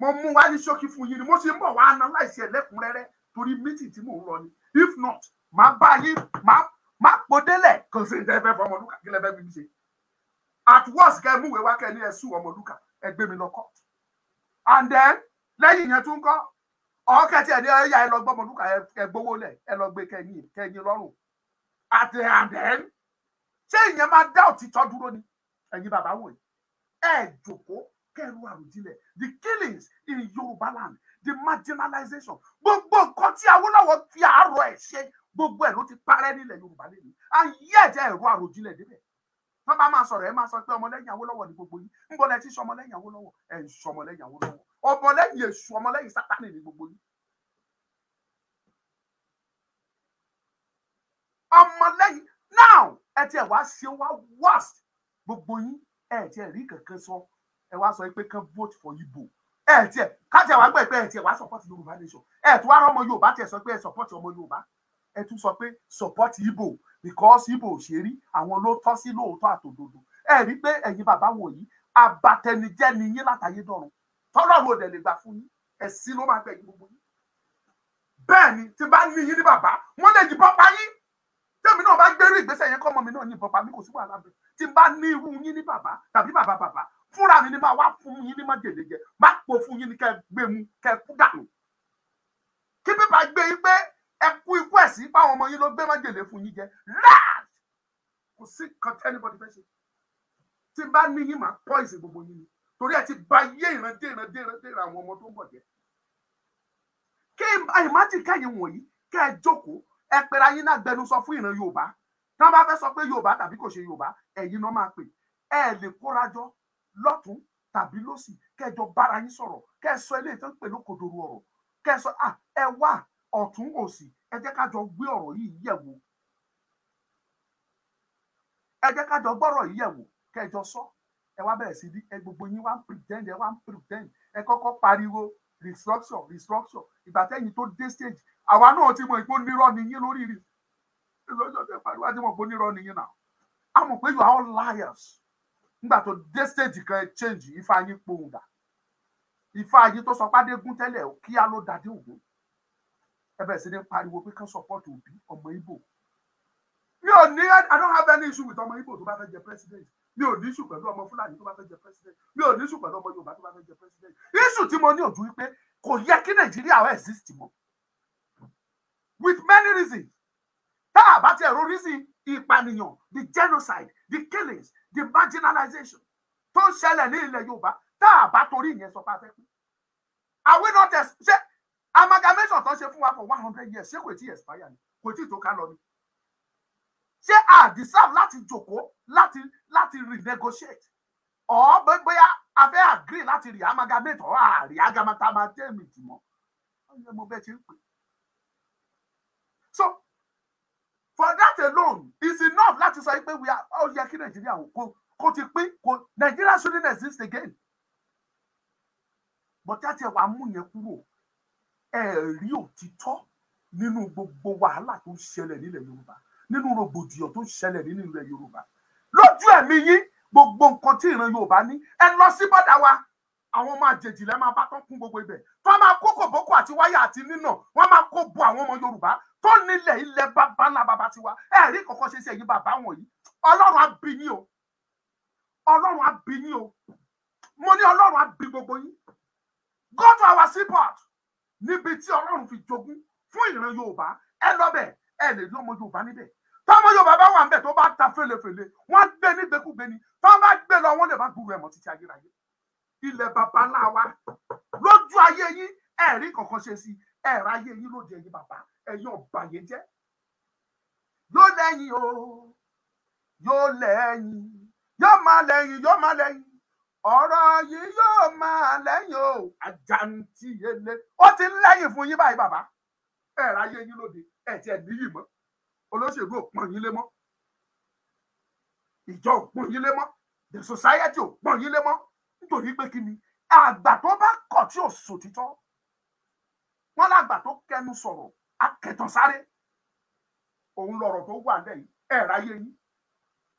Mo mú wá ní ṣókí fún yín ni mo ṣe ń bọ̀ wá analyze ẹ̀ lẹ́kùnrẹ́rẹ́ torí meeting tí mò ń lọ ni. If not, màá bá yín, màá podélẹ̀ kò sí ìdẹ́fẹ́ fún Omoluka kí lẹ fẹ́ fi mi ṣe. At worst kẹ́ mú ìwé wá kẹ́ ní ẹ sùn Omoluka ẹ gbé mi lọ court. And then lẹ́yìn yẹn tún kọ́ ọ̀kẹ́ tí ẹ ní ẹ̀yà ẹ lọ gbọ́ Omoluka ẹ gbowó lẹ̀ ẹ lọ gbé kẹ́yìn lọ́rùn. And then ṣé ìyẹn máa dá òtítọ́ dúró ni ẹ̀yin bàbá wọ̀nyí ẹ jókòó kẹrù àròjinlẹ̀ the killings in Yoruba land the marginalization gbogbo nǹkan tí Awólọ́wọ̀ fi àárọ̀ ẹ̀ ṣe gbogbo ẹ̀ ló ti parẹ́ nílẹ̀ Yorùbá lẹ́nu and yet ẹ̀rọ àròjinlẹ̀ débẹ̀ wọ́n bá máa sọ̀rọ̀ ẹ máa sọ pé ọmọlẹ́yìn Awólọ́wọ̀ ni gbogbo yín ń bọ́ lẹ́tí sọmọlẹ́yìn Awólọ́wọ̀ ẹ̀ ń sọmọlẹ́yìn Awólọ́wọ̀ ọmọlẹ́yìn èṣù ọmọlẹ́yìn Sátánì ni gbogbo yín ọmọlẹ́yìn now ẹ tiẹ̀ wá ṣe wá worst gbogbo yín ẹ tiẹ̀ rí kankan sọ ẹ wá sọ pé kán vote for Igbo ẹ tiẹ̀ ká tiẹ̀ wá gbọ́ pé ẹ tiẹ̀ wá support Yorùbá nation ẹ tún wá rán ọmọ Yorùbá tiẹ̀ sọ pé ẹ support ọmọ Yorùbá ẹ tún sọ pé support Igbo because Igbo ò ṣe rí àwọn ló tọ́ sí lóòótọ́ àtòdodo ẹ rí pé ẹ̀yin bàbá wọ̀nyí abatẹnijẹ́ ni yín látàyé dọ̀run tọ́lọ́run ò dẹ̀ lè gbà fún yín ẹ̀sìn ló máa gbẹ̀yìn gbogbo yín bẹ́ẹ̀ ni tí bá ní yín ní bàbá wọ́n lè yìnbọn pa yín tèmi náà bá gbérú ìgbésẹ̀ yẹn kọ́mọ mi náà yìnbọn pa mí kò sí wàhálà bẹ́ẹ̀ tí bá ní irú yín ní bàbá tàbí bàbá fúnra mi ni máa wá fún yín ní májèlé jẹ má pò fún yín ní kẹ́ gbé mu kẹ́ kú dànù kí bíbá gbé yín pé ẹ kú ikú ẹ̀ sí báwọn ọmọ yín ló gbé májèlé fún yín jẹ ráàd kò sí kan tẹ́nibọ́dì fẹ́ ṣe tí bá ní yín máa pọ́ìsì gbogbo yín ni torí ẹ ti ba yé ìrandé àwọn ọmọ tó ń bọ̀ jẹ́ kí àìmájì kẹ́yìn wọ̀nyí kẹ́ ẹ jókòó ẹ pera yín náà gbẹnusọ fún ìran Yorùbá tí wọ́n bá fẹ́ sọ pé Yorùbá tàbí kò ṣe Yorùbá ẹ̀yin náà máa pè ẹ lè kórajọ lọ́tún tàbí lósì kẹjọ bára yín sọ̀rọ̀ kẹ sọ eléyìí tó ń pè lókodoro ọ̀rọ̀ kẹ sọ ẹ wá ọ̀tún òsì ẹ jẹ́ ká jọ gbé ọ̀rọ̀ yìí yẹ̀wò ẹ jẹ́ ká jọ gbọ́rọ̀ yìí yẹ̀wò kẹjọ sọ ẹ wá bẹ̀rẹ̀ sí ẹ gbogbo yín wá ń pretend ẹ kọ́kọ́ pariwo restructure ìgbà tẹ́yìn tó dé stage àwa náà ti mọ ìpó nírọ́ ni yín lórí rí lọ́jọ́ tẹ pariwo àti mọ̀ ìpó nírọ́ ni yín náà a mọ̀ pé you are all liars nígbà tó dé stage kan change Ifá yín pohùn dà Ifá yín tó sọ pàdé gún tẹ́lẹ̀ kíá ló dàdé ògún ẹ bẹ̀rẹ̀ sí ní pariwo pé kán support Obi ọmọ Igbo mi ò ní I don't have any issue with ọmọ Igbo tó bá fẹ́ jẹ president mi ò ní issue pẹ̀lú ọmọ Fúlàní tó bá fẹ́ jẹ president mi ò ní issue pẹ̀lú ọmọ Yorùbá tó bá fẹ́ jẹ president issue tí mo ní ojú wípé kò yẹ kí Nàìjíríà ó exist mọ́ with many reasons tá a bá ti ẹ̀rọ reason ìpànìyàn the genocide the killings the marginalization tó ń ṣẹlẹ̀ ní ilẹ̀ Yorùbá tá a bá torí ìyẹn sọ pé a fẹ́ pín are we not ṣe amalgamation tó ṣe fún wa for 100 years ṣé kò tí expire ni kò tí tó ká lọ ni ṣé a deserve láti jókòó láti renegotiate or bóyá a fẹ́ agree láti re-amalgamate or re-amalgamate mọ́ ọ̀yẹ́ mo bẹ́ẹ̀ ṣe ń pè so for that alone is enough láti sọ pé we are ó yẹ kí Nàìjíríà kò ti pín kò Nàìjíríà shouldn't exist again but that ẹ wàá mú yẹn kúrò ẹ rí òtítọ́ nínú gbogbo wàhálà tó ń ṣẹlẹ̀ nílẹ̀ Yorùbá nínú rògbòdìyàn tó ń ṣẹlẹ̀ nínú ilẹ̀ Yorùbá lójú ẹ̀mí yín gbogbo nǹkan tí ìran Yorùbá ní ẹ lọ sí bọ́dà wa àwọn ọmọ àjèjì lẹ́ máa bá tán kún gbogbo ibẹ̀ tó máa kó kòbókò àti wáyà àti nínà wọ́n máa kó bo àwọn ọmọ Yorùbá tó nílẹ̀ ilẹ̀ bàbá ńlá bàbá tiwa ẹ rí kọ̀ọ̀kan ṣe sí ẹ̀yin bàbá wọ̀nyí Ọlọ́run á bí yín o Ọlọ́run á bí yín o mo ní Ọlọ́run á bí gbogbo yín go to our seaport níbi tí Ọlọ́run fi jogún fún ìran Yorùbá ẹ lọ bẹ̀ ẹ lè rí ọmọ Yorùbá níbẹ̀ tọ́mọ Yorùbá bá wà ń bẹ̀ tó bá ta fèlèfèlè wọ́n gbé ní gbẹkúgbẹ ni tó bá gbé lọ wọ́n lè má gbúrò ẹ̀mọ́ títí ayérayé ilẹ̀ bàbá ńlá wa lójú ayé yín ẹ̀rí kankan ṣe sí ẹ̀rọ ayé yín lóde ẹ̀yin bàbá ẹ̀yin ọba yẹn jẹ́ yóò lẹ́yìn o yóò lẹ́yìn yóò máa lẹ́yìn ọ̀rọ̀ yìí yóò máa lẹ́yìn o àjàǹtí yẹlẹ ó ti ń lẹ́yìn fún yín báyìí bàbá ẹ̀rọ ayé yín lóde ẹ̀ tí ẹ̀ níyì mọ́ olóṣèlú ò pọ́n yín lé mọ́ ìjọ ò pọ́n yín lé mọ́ the society ò pọ́n yín lé mọ́ nítorí pé kí ni àgbà tó bá kọ̀ tí ò sòtítọ́ wọ́n lágbà tó kẹnu sọ̀rọ̀ akẹtàn sáré òun lọ̀rọ̀ tó wà lẹ́yìn ẹ̀rọ ayé yín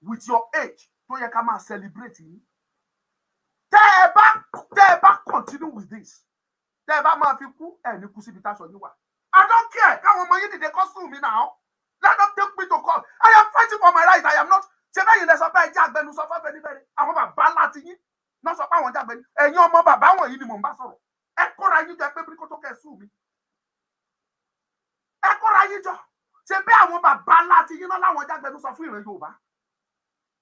with your age tó yẹ ká máa celebrate yín tẹ́ continue with this. Tẹ́ bá máa fi kú ẹ ní kú síbi táṣọ yín wà. I don't care. Káwọn ọmọ yín dìde kọ́ sùn mí now. Let them take me to court. I am fighting for my right. I am not. Ṣé bẹ́yìn lẹ sọ pé ẹ jẹ́ agbẹnusọ fún Afenifere? Àwọn bàbá láti yín náà sọ pé àwọn jágbẹ́ni. Ẹ̀yin ọmọ bàbá wọ̀nyí ni mò ń bá sọ̀rọ̀. Ẹ kóra yín jọ pé bí kò tó kẹ́ sùn mí. Ẹ kóra yín jọ. Ṣé bí àwọn bàbá láti yín náà láwọn jágbẹnusọ fún ìran Yorùbá?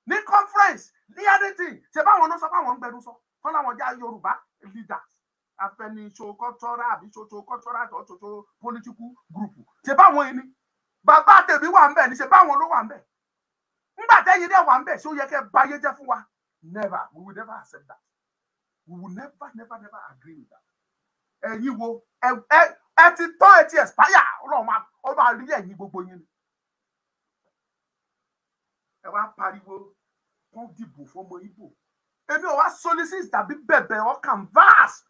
Ní conference, ní anything. Ṣé báwọn náà sọ pé àwọn ń gbẹnusọ fún láwọn já Yorùbá leaders? Afenifere cultural àbí social cultural or social political group. Ṣé báwọn yìí ni? Bàbá tèmi wà ńbẹ̀ ni ṣé báwọn ló wà ńbẹ̀? Ńgbà tẹ́yin dé wà ńbẹ̀ ṣé ó yẹ kẹ́ báyé jẹ́ fún wa? Never. We will never accept that. We will never agree with that. Ẹ̀yin wo ẹ ti tọ́ ẹ ti expire Ọlọ́run máa rí ẹ̀yin gbogbo yín ni. Ẹ wá pariwo kán dìbò fọmọ Ìgbò. Èmi ò wá solicit tàbí bẹ̀bẹ̀ or canvas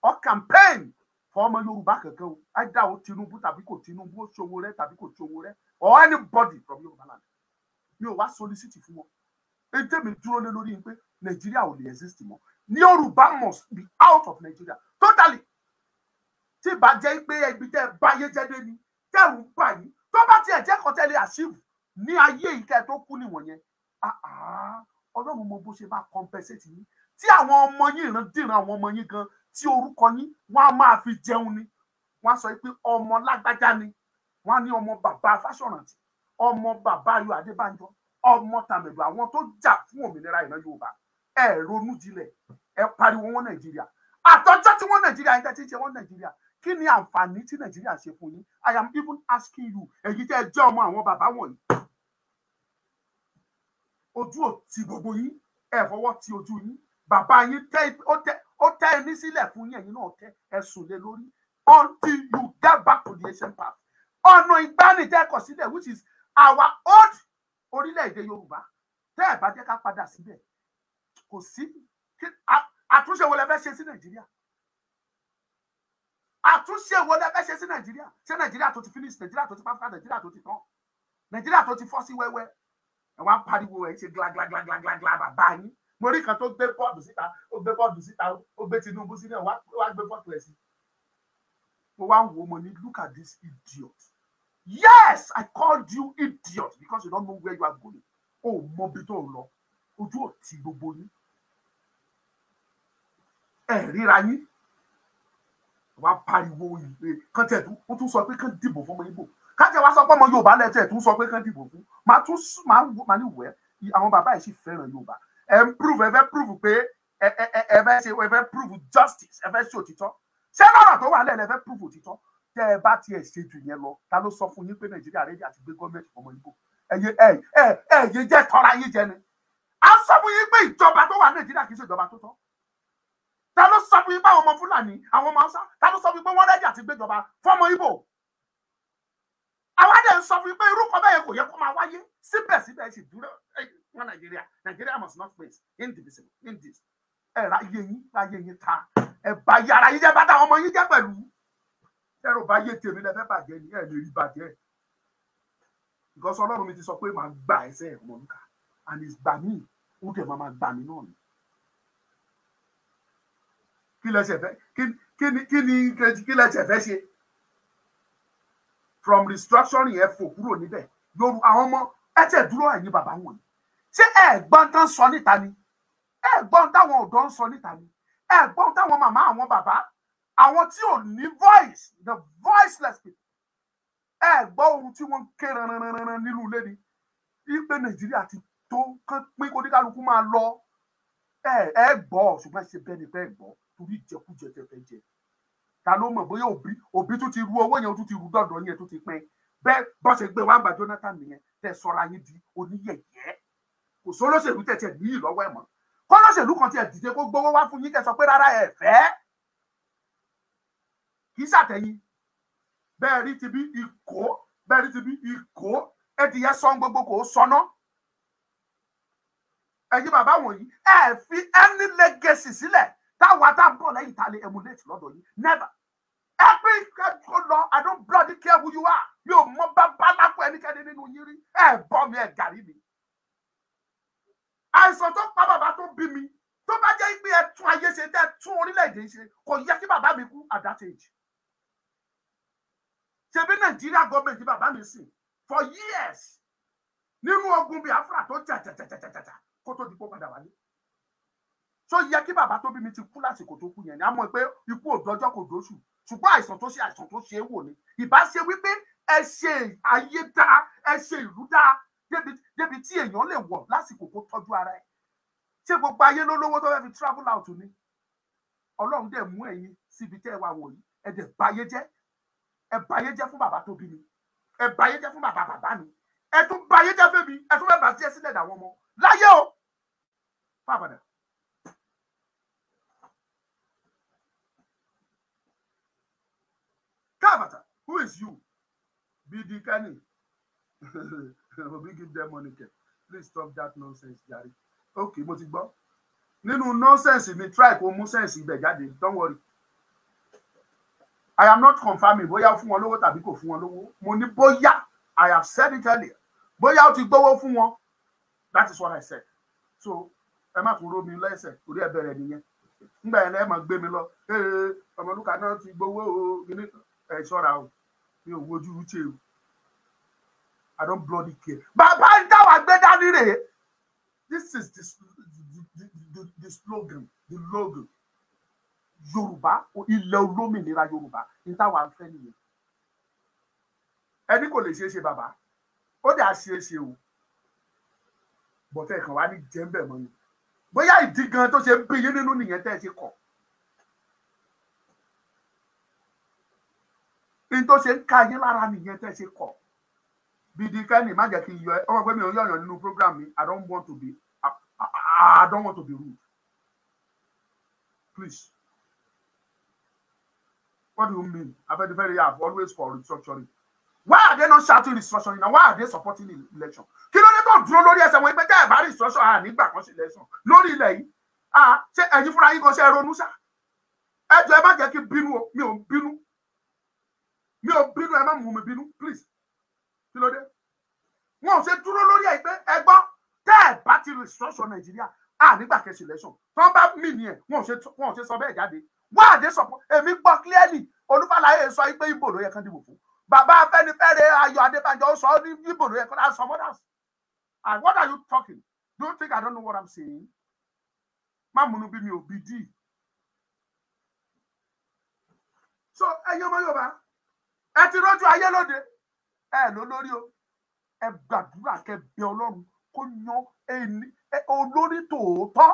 or campaign ọmọ Yorùbá kankan o. Either o Tinubu tàbí kò Tinubu, o Sowore tàbí kò Sowore, or anybody from Yorùbá land. Mi ò wá solicit fún wọn. Ètè mi dúró lé lórí pé Nigeria ò lè exist mọ́. Yorùbá must be out of Nigeria totally. Tí bá jẹ́ pé ibi tẹ́ báyé jẹ́ dé ni tẹ́rù ń bà yín. Tó bá tiẹ̀ jẹ́ kan tẹ́lẹ̀ achieve ní ayé ìkẹ́ tó kú nìwọ̀n yẹn. Ọlọ́run mọ bó ṣe bá compensate yín. Tí àwọn ọmọ yín ìrandíran àwọn ọmọ yín gan tí orúkọ yín wọ́n á máa fi jẹun ni. Wọ́n á sọ pé ọmọ lágbájá ni. Wọ́n á ní ọmọ bàbá Fáṣọ̀rántì, ọmọ bàbá Ayọ̀ Adébánjọ, ọmọ tàmẹ̀dù àwọn tó jà fún òmìnira ìran Yorùbá. Ẹ ronú jinlẹ̀, ẹ pariwo wọn Nàìjíríà. Àtọ́jọ́ tí wọ́n Nàìjíríà ń tẹ́tí ṣe wọ́n Nàìjíríà. Kí ni àǹfààní tí Nàìjíríà ṣe fún yín? I am even asking you, èyí tẹ́ ẹ jẹ́ ọmọ àwọn bàbá wọ̀nyí. Ojú ò ti gbogbo yín, ẹ fọwọ́ ti ojú yín. Bàbá yín ó tẹ́ ẹni sílẹ̀ fún yín, ẹ̀yin náà tẹ́ ẹ sùn lé lórí until you get back to the ancient path. Ọ̀nà ìgbàanìjẹ́kọ̀ sílẹ̀ which is our old orílẹ̀-èdè Yorùbá. Tẹ́ ẹ bá jẹ́ ká padà síbẹ̀, kò sí àtúnṣe wo lẹ fẹ́ ṣe sí Nàìjíríà? Àtúnṣe wo lẹ fẹ́ ṣe sí Nàìjíríà? Ṣé Nàìjíríà tó ti finish, Nàìjíríà tó ti pàfà, Nàìjíríà tó ti tán, Nàìjíríà tó ti fọ́ sí wẹ́wẹ́? Ẹ wá pariwo ẹ ṣe glaglaglaglaglagla bàbá yín. Mo rí kan tó gbé bọ́ọ̀dù síta, ó gbé Tinubu sílẹ̀, wá gbé bọ́ọ̀dù ẹ̀ sí. Mo wá ń wo mo ní, look at this idiot. Yes, I called you idiot because you don't know where you are going. Oh, mọ bí tó ń lọ. Ojú ò ti gbogbo yín. Ẹ ríra yín. Wá pariwo ìwé kan tẹ̀ ó tún sọ pé kán dìbò fún ọmọ Ìgbò. Kájẹ wá sọ pé ọmọ Yorùbá lẹ́tẹ̀ tún sọ pé kán dìbò fún. Màá ní wẹ̀ àwọn bàbá yìí sì fẹ́ràn Yorùbá. Ẹ fẹ́ prove pé ẹ fẹ́ prove justice, ẹ fẹ́ ṣe òtítọ́. Ṣé lọ́rọ̀ tó wà lẹ́lẹ̀ ẹ fẹ́ prove òtítọ́? Tẹ́ ẹ bá tiẹ̀ ṣe jù yẹn lọ, ta ló sọ fún yín pé Nàìjíríà rẹ́dí àti gbé gọ́ọ̀mẹ̀ntì ọmọ Ìgbò? Ẹ̀yẹ jẹ́ tọ́ra yín jẹ ni. A sọ fún yín pé ìjọba tó wà Nàìjíríà kì í ṣe ìjọba tó tọ́. Ta ló sọ fún yín pé àwọn ọmọ Fúlàní, àwọn ọmọ Hausa, ta ló sọ fún yín pé wọ́n rẹ́dí àti gbéjọba fọ́mọ Ìgbò? Àwa dẹ̀ ń sọ fún yín pé irúkọ bẹ́ẹ̀ kò yẹ kó máa wáyé. Síbẹ̀síbẹ̀ sì dúró wọn Nàìjíríà must not face indivisible in this. Ẹ ráyé yín ta. Ẹ bá yàrá yín jẹ́ bá táwọn ọmọ yín jẹ́ pẹ̀lú. Ẹ̀rọ bá yé tèmi lẹ́fẹ́ bàjẹ́ ni ẹ̀ lè rí bàjẹ́. Because Ọlọ́run mi ti sọ pé màá gbà ẹsẹ̀ Omoluka and it's gbà mí, ó dẹ̀ máa gbà mí náà ni. Kí lẹ ṣe fẹ́ ṣe? From restructuring ẹ fò kúrò níbẹ̀. Yorùbá àwọn ọmọ ẹ tẹ̀ dúró ẹ̀yin bàbá wọ̀nyí. Ṣé ẹ̀gbọ́n tán sọ níta ni? Ẹ̀gbọ́n táwọn ọ̀dọ́ ń sọ níta ni? Ẹ̀gbọ́n táwọn màmá àwọn bàbá, àwọn tí ò ní voice, the voiceless people. Ẹ̀gbọ́n ohun tí wọ́n ń ké ranranran nínú ilé ni. Ìpè Nàìjíríà ti tó kán pín kó díkàlùkù máa lọ. Ẹ gbọ́ ṣùgbọ́n ṣe bẹ́ẹ̀ ni bẹ́ẹ̀ gbọ́ torí ìjẹkújẹ tẹ fẹ́ jẹ. Ta ló mọ̀ bóyá òbí tún ti ru owó yẹn, ó tún ti ru dọ̀dọ̀ yẹn, tó ti pín. Bẹ́ẹ̀ bọ́ ṣe gbé wá ń bá Jonathan nìyẹn tẹ sọra yín di oníyẹ̀yẹ́. Kò sólóṣèlú tẹ̀tẹ̀ níyì lọ́wọ́ ẹ̀ mọ́. Kọ́lọ́ṣèlú kan tiẹ̀ dìde kó gbowó wá fún yín kẹ́ sọ pé rárá ẹ fẹ́. Kì í ṣàtẹ̀yìn. Bẹ́ẹ̀ rí ti bí ìkó, ẹdìyẹ sọ gbogbo kò sọná. Ẹ̀yin bàbá wọ̀nyí, ẹ fi any legacy sílẹ̀ táwa tá ń bọ̀ lẹ́yìn tá lè emulate lọ́dọ̀ yín. Never. Ẹ pé kó lọ, I don't bloody care who you are. Mi ò mọ bàbá lápò ẹnikẹ́ni nínú yín rí. Ẹ bọ́ mi, ẹ gàrí mi. Àìsàn tó pa bàbá tó bí mi tó bá jẹ́ pé ẹ tún ayé ṣe tẹ́ tún orílẹ̀-èdè ṣe kò yẹ kí bàbá mi kú at that age. ṣebí Nàìjíríà gọ́ọ̀mẹ̀ntì bàbá mi sìn for years nínú ogun Biafra tó jà kó tó di kó padà wálé. So yẹ kí bàbá tó bí mi ti kú lásìkò tó kú yẹn ni a mọ̀ pé ikú òdọjọ́ kò dóṣù ṣùgbọ́n àìsàn tó ṣe é wò ni ìbá ṣe wípé ẹ ṣe ayé dá ẹ ṣe ìlú dá débi tí èèyàn lè wọ̀ lásìkò kó tọ́jú ara ẹ̀. Ṣé gbogbo ayé ló lówó tó fẹ́ fi travel out ni? Ọlọ́run dẹ̀ mú ẹ̀yin síbi tẹ́ ẹ wà wọ̀nyí ẹ dẹ̀ báyé jẹ́ fún bàbá tó bí mi ẹ báyé jẹ́ fún bàbá mi ẹ tún báyé jẹ́ fún mi ẹ tún bẹ́ẹ̀ bá jẹ́ sílẹ̀ dàwọn ọmọ láyé o fábàdà. Kavata, who is you? BD Kenny. We give them money. Please stop that nonsense, Jari. Okay, mo ti gbọ́. Nínú nonsense ni try kó mú sense ibẹ̀ jáde. Don't worry. I am not confirming bóyá fún wọn lówó tàbí kò fún wọn lówó. Mo ní bóyá. I have said it earlier. Bóyá ó ti gbówó fún wọn. That is what I said. So, ẹ má tún ró mi lẹ́sẹ̀. Orí ẹ bẹ̀rẹ̀ nìyẹn. Nígbà yẹn ẹ máa gbé mi lọ. Omoluka náà ti gbówó o. Ẹ ṣọ́ra o. Mi ò wojú uche o. I don't bloody care. Bàbá ń dá wa gbé dání rèé. This is the slogan, the logo. Yorùbá, ilẹ̀ olómìnira Yorùbá. Ní táwa ń fẹ́ nìyẹn. Ẹni kò lè ṣeé ṣe bàbá. Ó dẹ̀ á ṣeé ṣe o. Bọ̀tẹ́ kan wá ní jẹ́ńbẹ̀ mọ́ ni. Bóyá ìdí gan tó ṣe ń bí yín nínú nìyẹn tẹ́ ẹ ṣe kọ̀. In tó ṣe ń ká yín lára nìyẹn tẹ́ ẹ ṣe kọ̀. BD Kenny má jẹ́ kí n yọ ẹ ọmọ pé mi ò yọ̀yàn nínú program mi. I don't want to be rude. Please. What do you mean? Afenifere have always for restructuring. Why are they not shouting restructuring now? Why are they supporting the election? Kí ló dé tó dúró lórí ẹsẹ̀ wọn pé tẹ́ ẹ̀ bá restructure nígbà kan sí election lórí ilẹ̀ yìí? Ṣé ẹ̀yin fúnra yín kan ṣe ronú ṣá? Ẹ jọ̀ọ́ ẹ má jẹ́ kí bínú o. Mi ò bínú. Ẹ má mú mi bínú. Please. Kí ló dé? Wọn ò ṣe dúró lórí ẹ̀ pé ẹ gbọ́ tẹ́ ẹ̀ bá ti restructure Nàìjíríà nígbà kẹsì election. Tó bá mì ní ẹ̀ wọn ò ṣe sọ bẹ́ẹ̀ jáde. Why are they support? Èmi gbọ́ clearly. Olúfàlàyé sọ pé Ìgbò ló yẹ kán dìbò fún. Bàbá Afẹ́nifẹ́re Ayọ̀ Adébánjọ sọ ní Ìgbò ló yẹ kán some others. And what are you talking? Do you think I don't know what I'm saying? Má múnú bí mi ò bí dì. So ẹ̀yin ọmọ Yorùbá ẹ ti rójú ayé lóde ẹ ló lórí o ẹ gbàdúrà kẹ́ bẹ̀ Ọlọ́run kó yan olórí tòótọ́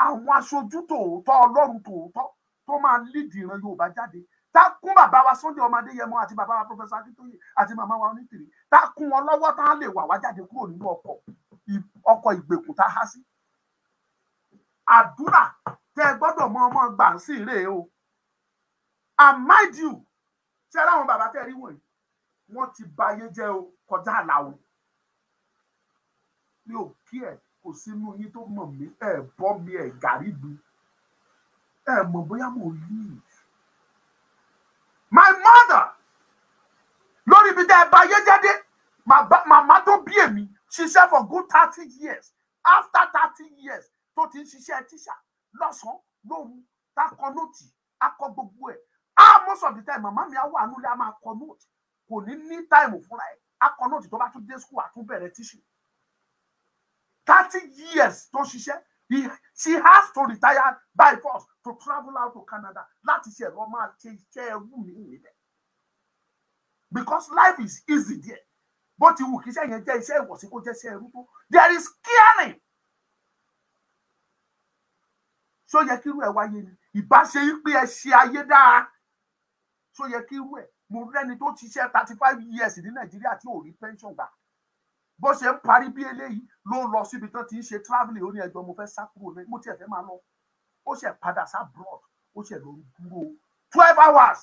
àwọn aṣojú tòótọ́ Ọlọ́run tòótọ́ tó máa lead ìran Yorùbá jáde tá kún bàbá wa Sunday ọmọ Adéyẹmọ àti bàbá wa Professor Akíntóyè àti màmá wa Onítìrí tá kún wọn lọ́wọ́ tá lè wà wá jáde kúrò nínú ọkọ̀ ìgbèkùn tá há sí. Àdúrà tẹ́ gbọ́dọ̀ mọ ọmọ gbà ń sí rèé o. And mind you ṣé láwọn bàbá tẹ́ rí wọ̀nyí wọ́n ti bà ayé jẹ́ o kọjá àlà o. Mi ò kí ẹ̀ kò sínú yín tó mọ̀ mí ẹ̀ bọ́ mi ẹ̀ gàrí mi ẹ̀ mọ̀ bóyá mo leave. My mother lórí ibi tẹ́ ẹ bà ayé jẹ́ dé màmá tó bí èmi ṣiṣẹ́ for good 30 years after 30 years tó ti ń ṣiṣẹ́ tíṣà lọ́sàn-án lóru tá kọ nóòtì á kọ gbogbo ẹ̀. Most of the time màmá mi á wà nílé á máa kọ nóòtì kò ní táìmù fúnra ẹ̀ á kọ nóòtì tó bá tún dé school àtún bẹ̀rẹ̀ tíṣì. 30 years tó ṣiṣẹ́ she has to retire by force to travel out to Canada láti ṣe ẹ̀rọ máa ṣe iṣẹ́ ẹrú mi nílẹ̀ because life is easy there bó ti wù kí iṣẹ́ yẹn jẹ́ iṣẹ́ ìwọ̀sí kó jẹ́ iṣẹ́ ẹrú tó there is caring. Ṣó yẹ kí irú ẹ̀ wáyé ni ìbá ṣe pé ẹ ṣe ayé dáa ṣó yẹ kí irú ẹ̀ mo rẹ́ni tó ti ṣe 35 years ní Nàìjíríà tí ò rí pension gbà bó ṣe ń parí bí eléyìí ló lọ síbi tán ti ń ṣe travelling ó ní ẹjọ́ mo fẹ́ sá kúrò ní mo tiẹ̀ fẹ́ máa lọ ó ṣe padà sá abroad ó ṣe lọ dúró 12 hours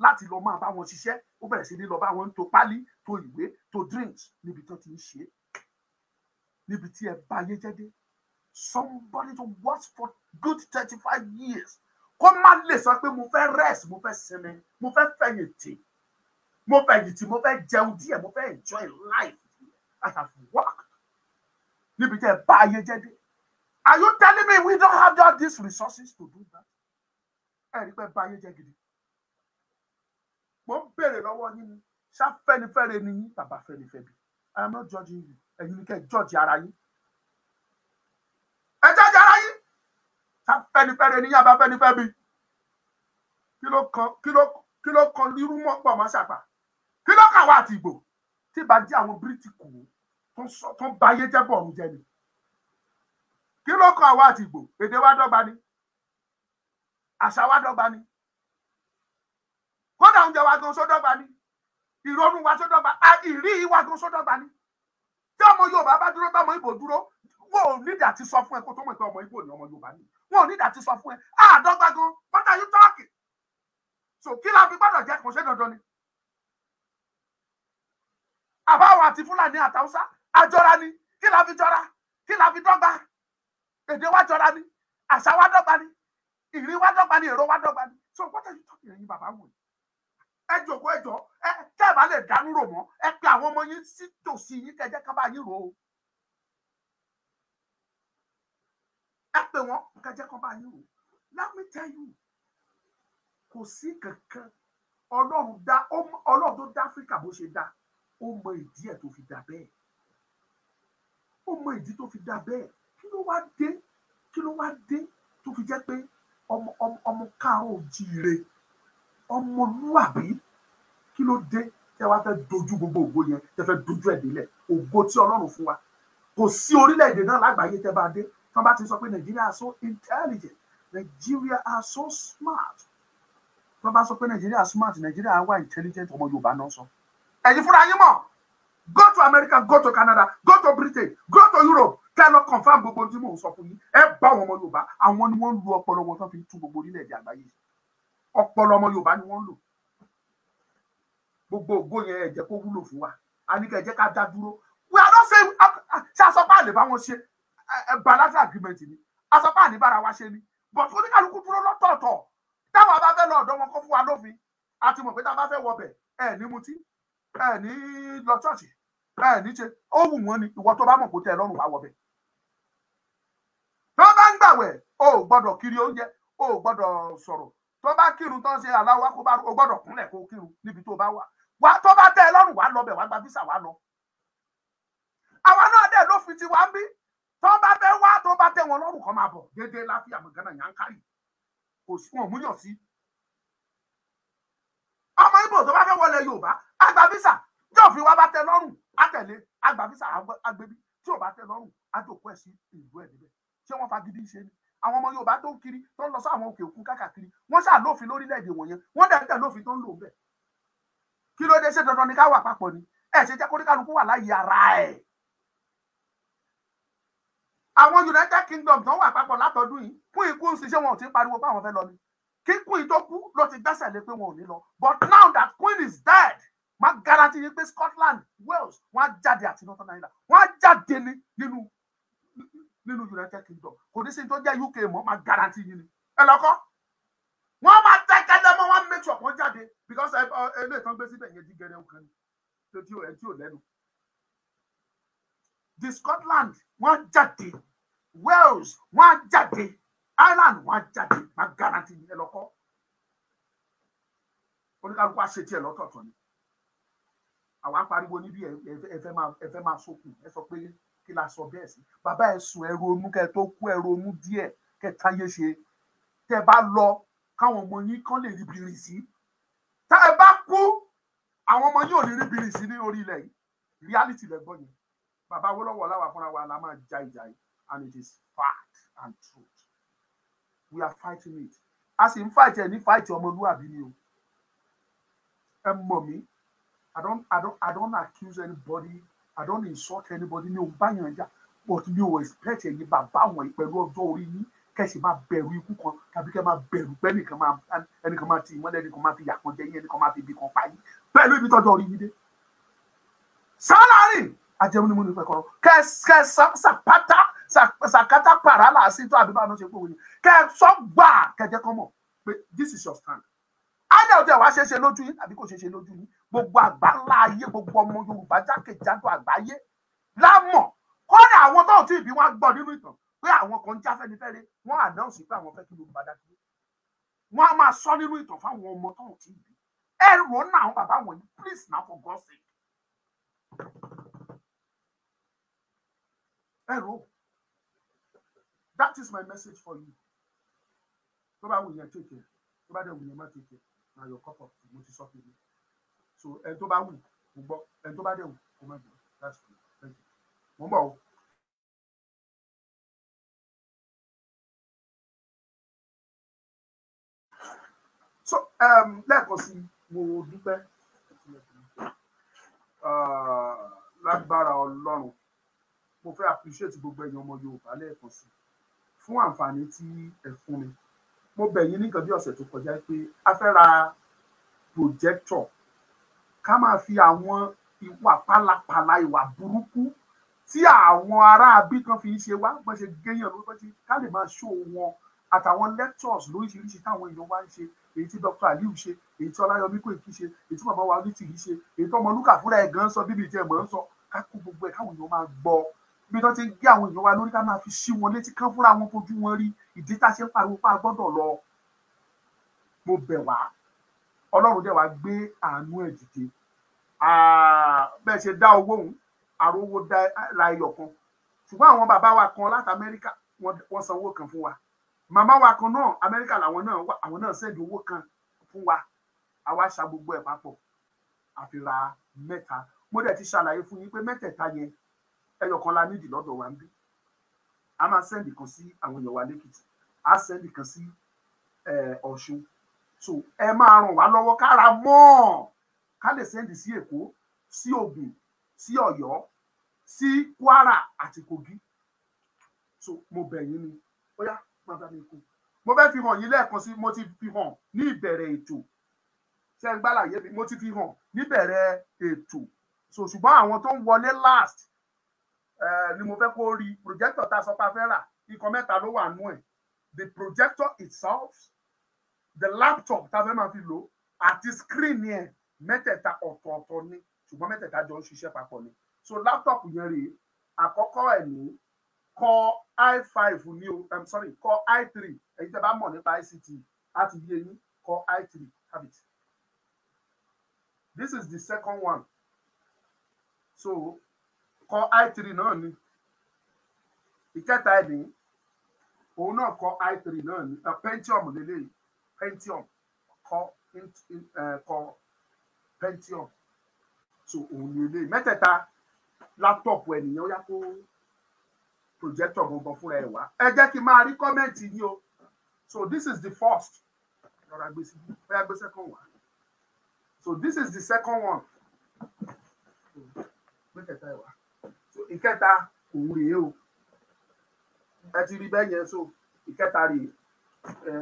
láti lọ máa bá wọn ṣiṣẹ́ ó bẹ̀rẹ̀ sí ní lọ bá wọn tó pálí tó ìwé tó drinks níbi tán ti ń ṣe níbi tí ẹ bá yé jẹ́ dé somebody to work for good 35 years kó má lè sọ pé mo fẹ́ rest mo fẹ́ sinmi mo fẹ́ fẹ̀yìntì mo fẹ́ jẹun díẹ̀ mo fẹ́ enjoy life. I have worked níbi tẹ́ bá ayé jẹ́ dé Are you telling me we don't have all these resources to do that? Ẹ̀rí pé báyé jẹ́ gidi. Mo ń béèrè lọ́wọ́ yín ni, ṣá Afẹ́nifẹ́re ni yín tàbí Afẹ́nifẹ́re bí? I am not judging you. Ẹ̀yin ni kẹ́ judge ara yín. Ẹ judge ara yín. Ṣá Afẹ́nifẹ́re ni yín àbí Afẹ́nifẹ́re bí? Kí ló kan irú mọ́ pọ̀ mọ́ ṣàpà? Kí ló kà wá àti Ìgbò? Tí bá jẹ́ àwọn Bíríìtì kù tó ń báyé jẹ́ bọ̀ ọ̀run jẹ ni. Kí ló kan àwa àti Ìgbò? Èdè wa dọ́gba ni. Àṣà wa dọ́gba ni. Kódà oúnjẹ wa gan só dọ́gba ni. Ìrònú wa só dọ́gba. Ìrí wa gan só dọ́gba ni. Tí ọmọ Yorùbá bá dúró tọmọ Ìgbò dúró, wọn ò nídìí àti sọ fún ẹ kó tó mọ̀ pé ọmọ Ìgbò ni ọmọ Yorùbá ni. Wọn ò nídìí àti sọ fún ẹ. Dọ́gba gan. What are you talking? So kí la fi gbọ́dọ̀ jẹ́ kò ṣe dandan ni. Àbáwọ̀ àti Fúlàní àtàwùsá àjọra ni. Kí la fi jọra? Kí la fi dọ́gba? Èdè wa jọra ni. Àṣà wa dọ́gba ni. Ìrí wa dọ́gba ni. Èrò wa dọ́gba ni. So what are you talking ẹ̀yin bàbá wọ̀nyí? Ẹ jọ̀ọ́ tẹ́ ẹ bá lè dánú rò mọ́, ẹ pe àwọn ọmọ yín sí tòsí yín kẹjẹ́ ká bá yín rò ó. Ẹ pe wọn kẹjẹ́ ká bá yín rò ó. Let me tell you, kò sí kankan. Ọlọ́run tó dá Áfíríkà bó ṣe dá, ó mọ ìdí ẹ̀ tó fi dá bẹ́ẹ̀. Ó mọ ìdí tó fi dá bẹ́ẹ̀. Kí ló wá dé tó fi jẹ́ pé ọmọ káàárọ̀ oòjíire, ọmọlúwàbí, kí ló dé tẹ́ wá fẹ́ dojú gbogbo ògo yẹn, tẹ́ fẹ́ dojú ẹ̀ délẹ̀, ògo tí Ọlọ́run fún wa. Kò sí orílẹ̀-èdè náà lágbàáyé tẹ́ bá dé tán bá ti sọ pé Nigeria are so intelligent, Nigeria are so smart. Tán bá sọ pé Nigeria smart, Nigeria wà intelligent, ọmọ Yorùbá náà sọ. Ẹ̀yin fúnra yín mọ̀, go to America, go to Canada, go to Britain, go to Europe, kẹ́ lọ confirm gbogbo tí mò ń sọ fún yín. Ẹ bá àwọn ọmọ Yorùbá, àwọn ni wọ́n ń lu ọpọlọ wọn tán fi tú gbogbo orílẹ̀-èdè àgbáyé. Ọpọlọ ọmọ Yorùbá ni wọ́n ń lò. Gbogbo ògo yẹn ẹ jẹ́ kó wúlò fún wa. A ní kẹ́ jẹ́ ká dá dúró. We are not saying ṣé asọ́pá lè bá wọn ṣe bilateral agreement ni. Asọ́pá ní bára wa ṣe ni. But oníkàlùkù dúró lọ́tọ̀ọ̀tọ̀. Táwọn bá fẹ́ lọ ọ̀dọ̀ wọn kó fún wa lófin. A ti mọ̀ pé tá a bá fẹ́ wọbẹ̀, ẹ ní mutí, ẹ ní lọ ṣọ́ọ̀ṣì, ẹ ní ṣe. Ó wù wọ́n ni ìwọ tó bá mọ̀ kó tẹ́ ẹ lọ́rùn wá wọbẹ̀. Tó bá ń gbàwẹ̀, o ò gbọ́dọ̀ kiri oúnjẹ, o ò gbọ́dọ̀ sọ̀rọ̀. Tó bá kírun tán ṣe Allahu Akbar, o gbọ́dọ̀ kúnlẹ̀ kó kírun níbi tó bá wà. Wá tó bá tẹ́ ẹ lọ́rùn wá lọ bẹ̀, wá gba visa wá lọ. Àwa náà dẹ̀ ló fi ti wá ń bí. Tó bá fẹ́ wá tó bá tẹ́ wọn lọ́rùn kan máa bọ̀. Dédé láfíà mọ̀ gánà yàn kárì. Kò sí wọn múyàn sí. Ọmọ Ìgbò tó bá fẹ́ wọlé Yorùbá, á gba visa. Tí òfin wa bá tẹ́ lọ́rùn, á tẹ̀lé, á gba visa agbébí. Tí ò bá tẹ́ lọ́rùn, á jòkó ẹ̀ sí ìlú ẹ̀ níbẹ̀. Ṣé wọ́n fagídí ṣe ni? Àwọn ọmọ Yorùbá tó ń kiri, tó ń lọ sí àwọn òkè òkun káàkiri, wọ́n ṣáà lófin lórílẹ̀-èdè wọ̀nyẹn, wọ́n dẹ̀ tẹ̀ lófin tó ń lò bẹ́ẹ̀. Kí ló dé, ṣé dandan ni ká wà papọ̀ ni? Ẹ ṣe jẹ́ kó oníkálukú wà láyé ara ẹ̀. Àwọn United Kingdom tó wà papọ̀ látọdún yìí fún ikú ń ṣiṣẹ́, wọn ò ti ń pariwo pé àwọn fẹ́ lọ ni. Kí queen tó kú ló ti gbẹ́sẹ̀ lé pé wọn ò ní lọ. But now that queen is dead, má guarantee yín pé Scotland, Wales, wọ́n á jáde àti Northern Ireland, wọ́n á jáde ní nínú United Kingdom. Kò ní sí tó jẹ́ UK mọ́, má guarantee yín ni. Ẹ lọ́kọ́. Wọ́n máa tẹ́kẹ́lẹ́ mọ́, wọ́n make sure wọ́n jáde because ilé ìtàn gbé síbẹ̀ yẹn dígẹ̀rẹ́ nǹkan ni tí ò lẹ́nu. The Scotland wọ́n jáde, Wales wọ́n jáde, Ireland wọ́n jáde, má guarantee yín. Ẹ lọ́kọ́. Oníkálukú àṣẹ tiẹ̀ lọ́tọ̀ọ̀tọ̀ ni. Àwa pariwo níbí ẹ fẹ́ máa sókun, ẹ sọ pé kí la sọ bẹ́ẹ̀ sí. Bàbá ẹ sùn, ẹ ronú kẹ́ tó kú, ẹ ronú díẹ̀ kẹ́ táyé ṣe. Tẹ́ bá lọ káwọn ọmọ yín kan lè rí bìrì sí. Tẹ́ ẹ bá kú, àwọn ọmọ yín ò ní rí bìrì sí ní orí ilẹ̀ yìí. Reality lẹ gbọ́ yẹn. Bàbá Awólọ́wọ̀ láwa fúnra wa la máa ja ìjà yìí, and it is fact and truth. We are fighting it. A sì ń fight ẹ ní fight ọmọlúwàbí ni o. Ẹ mọ̀ mí. I don't accuse anybody. I don't insult anybody. Mi ò bá yàn jà, but mi ò expect ẹ̀yin bàbá wọn pẹ̀lú ọjọ́ orí yín kẹ́sì máa bẹ̀rù ikú kan tàbí kẹ́ máa bẹ̀rù pé ẹnìkan máa ti ìmọ́lẹ̀, ẹnìkan máa fi yàpọ̀ jẹ yín, ẹnìkan máa fi ibi kan pa yín pẹ̀lú ibi tọ́jọ́ orí yín dé. Sálárì ajẹmúnimúni pẹ̀kọ́rọ́ kẹ́ sàkátà pàrálà sí tó àbí báwọn ṣe pé wọ́n ni kẹ́ sọ gbà kẹ́jẹ́ kọ́ mọ̀ pé this is your stand. Ayé ọjọ́ ìwà ṣeéṣe lójú yín tàbí kò ṣeéṣe lójú yín, gbogbo àgbáńlá ayé, gbogbo ọmọ Yorùbá jákèjádò àgbáyé lámọ̀. Kọ́dà àwọn tó ti bí wọ́n gbọ́ nínú ìtàn pé àwọn kan já Afẹ́nifẹ́re wọ́n announce pé àwọn fẹ́ kí Yorùbá dá dúró wọ́n á máa sọ nínú ìtàn fáwọn ọmọ tó ń tí ì bí ẹ rò náà àwọn bàbá wọ̀nyí please now for God's sake ẹ rò that is my message for you tó bá wù yẹn take care tó bá dẹ̀ wù yẹn má take care na your cup of tea mo ti sọ fún mi so ẹ tó bá wù kó gbọ́ ẹ tó bá dẹ̀ wù kó má gbọ́ that's good thank you mo ń bọ̀ o. So lẹ́ẹ̀kan sí mo dúpẹ́ lágbára Ọlọ́run mo fẹ́ appreciate gbogbo ẹ̀yin ọmọ Yorùbá lẹ́ẹ̀kan sí fún àǹfààní tí ẹ fún mi mo bẹ̀ yín nìkan bí ọ̀sẹ̀ tó kọjá pé a fẹ́ ra projector ká máa fi àwọn ìwà pálapàla ìwà burúkú tí àwọn aráabí kan fi ń ṣe wá bọ́n ṣe géèyàn ló bọ́n ṣe ká lè máa show wọn àtàwọn lectures lóríṣiríṣi táwọn èèyàn wá ń ṣe èyí tí Dr. Aliu ṣe èyí tí Ọláyọmí Kóìkí ṣe èyí tí màmá wa Onítìrí ṣe èyí tí Omoluka fúnra ẹ̀ gan sọ bíbí ìtẹ́ ẹ̀mọ́ ń sọ ká kó gbogbo ẹ̀ káwọn èèyàn máa gbọ́ bí wọ́n ti ń gé àwọn èèyàn wa lórí ká máa fi ṣí wọn létí kán fúnra wọn fojú wọn rí ìdí tá a ṣe ń pariwo pa gbọ́dọ̀ lọ mo bẹ̀ wá Ọlọ́run dẹ̀ wá gbé àánú ẹ̀ dìde bẹ́ẹ̀ ṣe dá owó òun àrówó dá ra ẹyọ kan ṣùgbọ́n àwọn bàbá wa kan láti Amẹ́ríkà wọ́n san owó kan fún wa màmá wa kan náà Amẹ́ríkà làwọn náà wà àwọn náà sẹ́ẹ̀dì owó kan fún wa àwa ṣa gbogbo ẹ̀ papọ̀ àfi ra mẹ́ta mo dẹ̀ ti ṣàlàyé fún yín pé mẹ́tẹ̀ẹ̀ta yẹn ẹyọ kan la nídìí lọ́dọ̀ wa ń bí a máa sẹ́ẹ̀dì kan sí àwọn èèyàn wa lẹ́kìtì a sẹ́ẹ̀dì kan sí Ọ̀ṣun so ẹ máa ràn wá lọ́wọ́ kára mọ́ ká lè sẹ́ẹ̀dì sí Èkó sí Ògùn sí Ọ̀yọ́ sí Kwara àti Kogi so mo bẹ̀ yín ni ó yá mo fẹ́ fi hàn yín lẹ́ẹ̀kan sí mo ti fi hàn ní ìbẹ̀rẹ̀ ètò ṣe ń gbàlàyé mi mo ti fi hàn níbẹ̀rẹ̀ ètò so ṣùgbọ́n àwọn tó ń wọlé last ni mo fẹ́ kó rí projector tá a sọ pé a fẹ́ rà ikọ̀ mẹ́ta ló wà nú ẹ̀ the projector itself the laptop tá a fẹ́ máa fi lò àti screen yẹn mẹ́tẹ̀ẹ̀ta ọ̀tọ̀ọ̀tọ̀ ni ṣùgbọ́n mẹ́tẹ̀ẹ̀ta jọ ń ṣiṣẹ́ papọ̀ ni so laptop yẹn rèé àkọ́kọ́ ẹ̀ ní Core i5 ni o I'm sorry Core i3 èyí tẹ́ bá mọ̀ nípa ICT láti yé yín Core i3 have it this is the second one so Core i3 náà ni ìkẹta ẹ̀ ní òun náà Core i3 náà ni Pentium lélẹ́yìí Pentium Core Pentium so òun ni eléyìí mẹ́tẹ̀ẹ̀ta laptop ènìyàn ó yá kó projector gbogbo fúnra ẹ̀ wá ẹ jẹ́ kí n máa rí kọ́mẹ̀ntì yìí o so this is the first lọ́ra gbé sí bóyá gbé second one so this is the second one mẹ́tẹ̀ẹ̀ta ẹ̀ wá so ìkẹta òun rèé o ẹ ti rí bẹ́ẹ̀ yẹn so ìkẹta rèé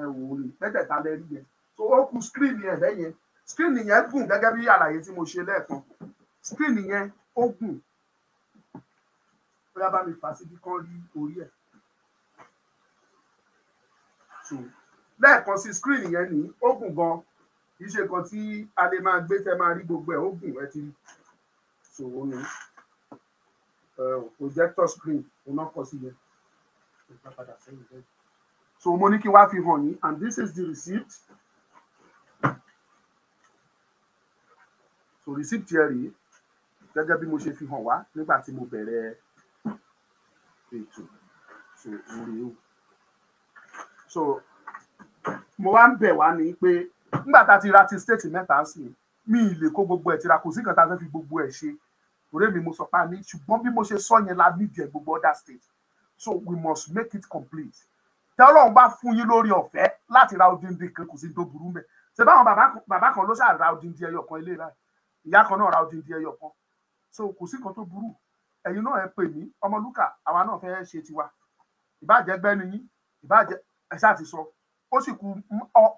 òun rèé mẹ́tẹ̀ẹ̀ta lẹ rí yẹn so ó kù screen yẹn bẹ́ẹ̀ yẹn screen yẹn gùn gẹ́gẹ́ bí àlàyé tí mo ṣe lẹ́ẹ̀kan screen yẹn ó gùn bóyá bá mi fà síbi kan rí orí ẹ̀ so lẹ́ẹ̀kan sí screen yẹn ní ó gùn gan kì í ṣe nǹkan tí a lè máa gbé tẹ́ máa rí gbogbo ẹ̀ ó gùn ẹ ti rí so ó ní projector screen òun náà kọ sí yẹn so mo ní kí n wá fi hàn yín and this is the receipt so receipt yẹn rèé gẹ́gẹ́ bí mo ṣe fi hàn wá nígbà tí mo bẹ̀rẹ̀ ètò so orí o so mo wá ń bẹ̀ wá ní pé nígbà tá a ti ra ti state mẹ́ta sí mi ì lè kó gbogbo ẹ̀ tira kò sí nǹkan tá a fẹ́ fi gbogbo ẹ̀ ṣe ọ̀rẹ́ mi mo sọ pé a ní ṣùgbọ́n bí mo ṣe sọ yẹn la nídìí ẹ̀ gbogbo other state so we must make it complete tẹ́ Ọlọ́run bá fún yín lórí ọ̀fẹ́ láti ra odindi kan kò sí tó burú mẹ́ ṣe báwọn bàbá kan ló ṣáà ra odindi ẹyọ kan ilé rà ìyá kan náà ra odindi ẹyọ kan so kò sí nǹkan tó burú ẹ̀yin náà ẹ pè mí Omoluka àwa náà fẹ́ ṣe tiwa ìbàjẹ́ gbẹ́ni yín ìbàjẹ́ ẹ ṣáà ti sọ ó sì kù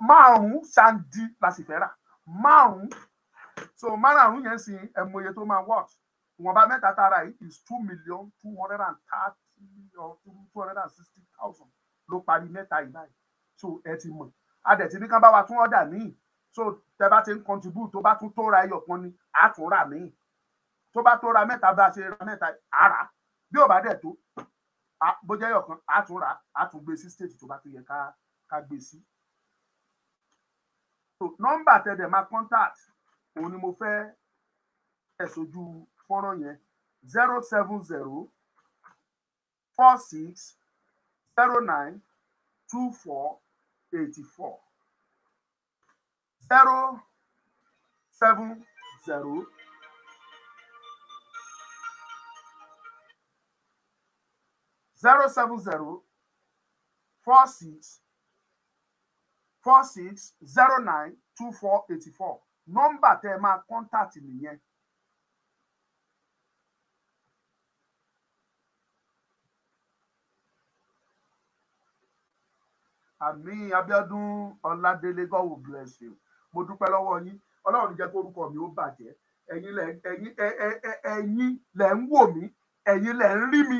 márùn-ún ṣáǹdì la sì fẹ́ rà márùn-ún so márùn-ún yẹn sì ẹ̀mọye tó máa worth ìwọ̀nba mẹ́ta tara yìí is 2,230,000 ló parí mẹ́ta yìí báyìí so ẹ ti mọ̀ adẹ̀ ní kán bá wa tún ọ̀dà míì so tẹ bá ti ń contribute tó bá tún tó ra ẹyọ kan ni á tún rà míì tó bá tó ra mẹ́ta bá ṣe ra mẹ́ta àrà bí ò bá dẹ̀ tó bó jẹ́ yọ̀kan á tún rà á tún gbé sí stage tó bá ti yẹ ká gbé sí. Nọ́mbà tẹ̀dẹ̀ máa contact òun ni mo fẹ́ ẹ̀ sójú fọ́nrán yẹn 070 46 09 24 84 070 070 46 09 24 84 nọ́mbà tẹ́ ẹ máa contact nìyẹn. Àmì Abíọ́dún Ọládélé, God will bless you. Mo dúpẹ́ lọ́wọ́ yín. Ọlọ́run jẹ́ kó orúkọ mi ó bàjẹ́. Ẹ̀yin lẹ ń wò mí, ẹ̀yin lẹ ń rí mi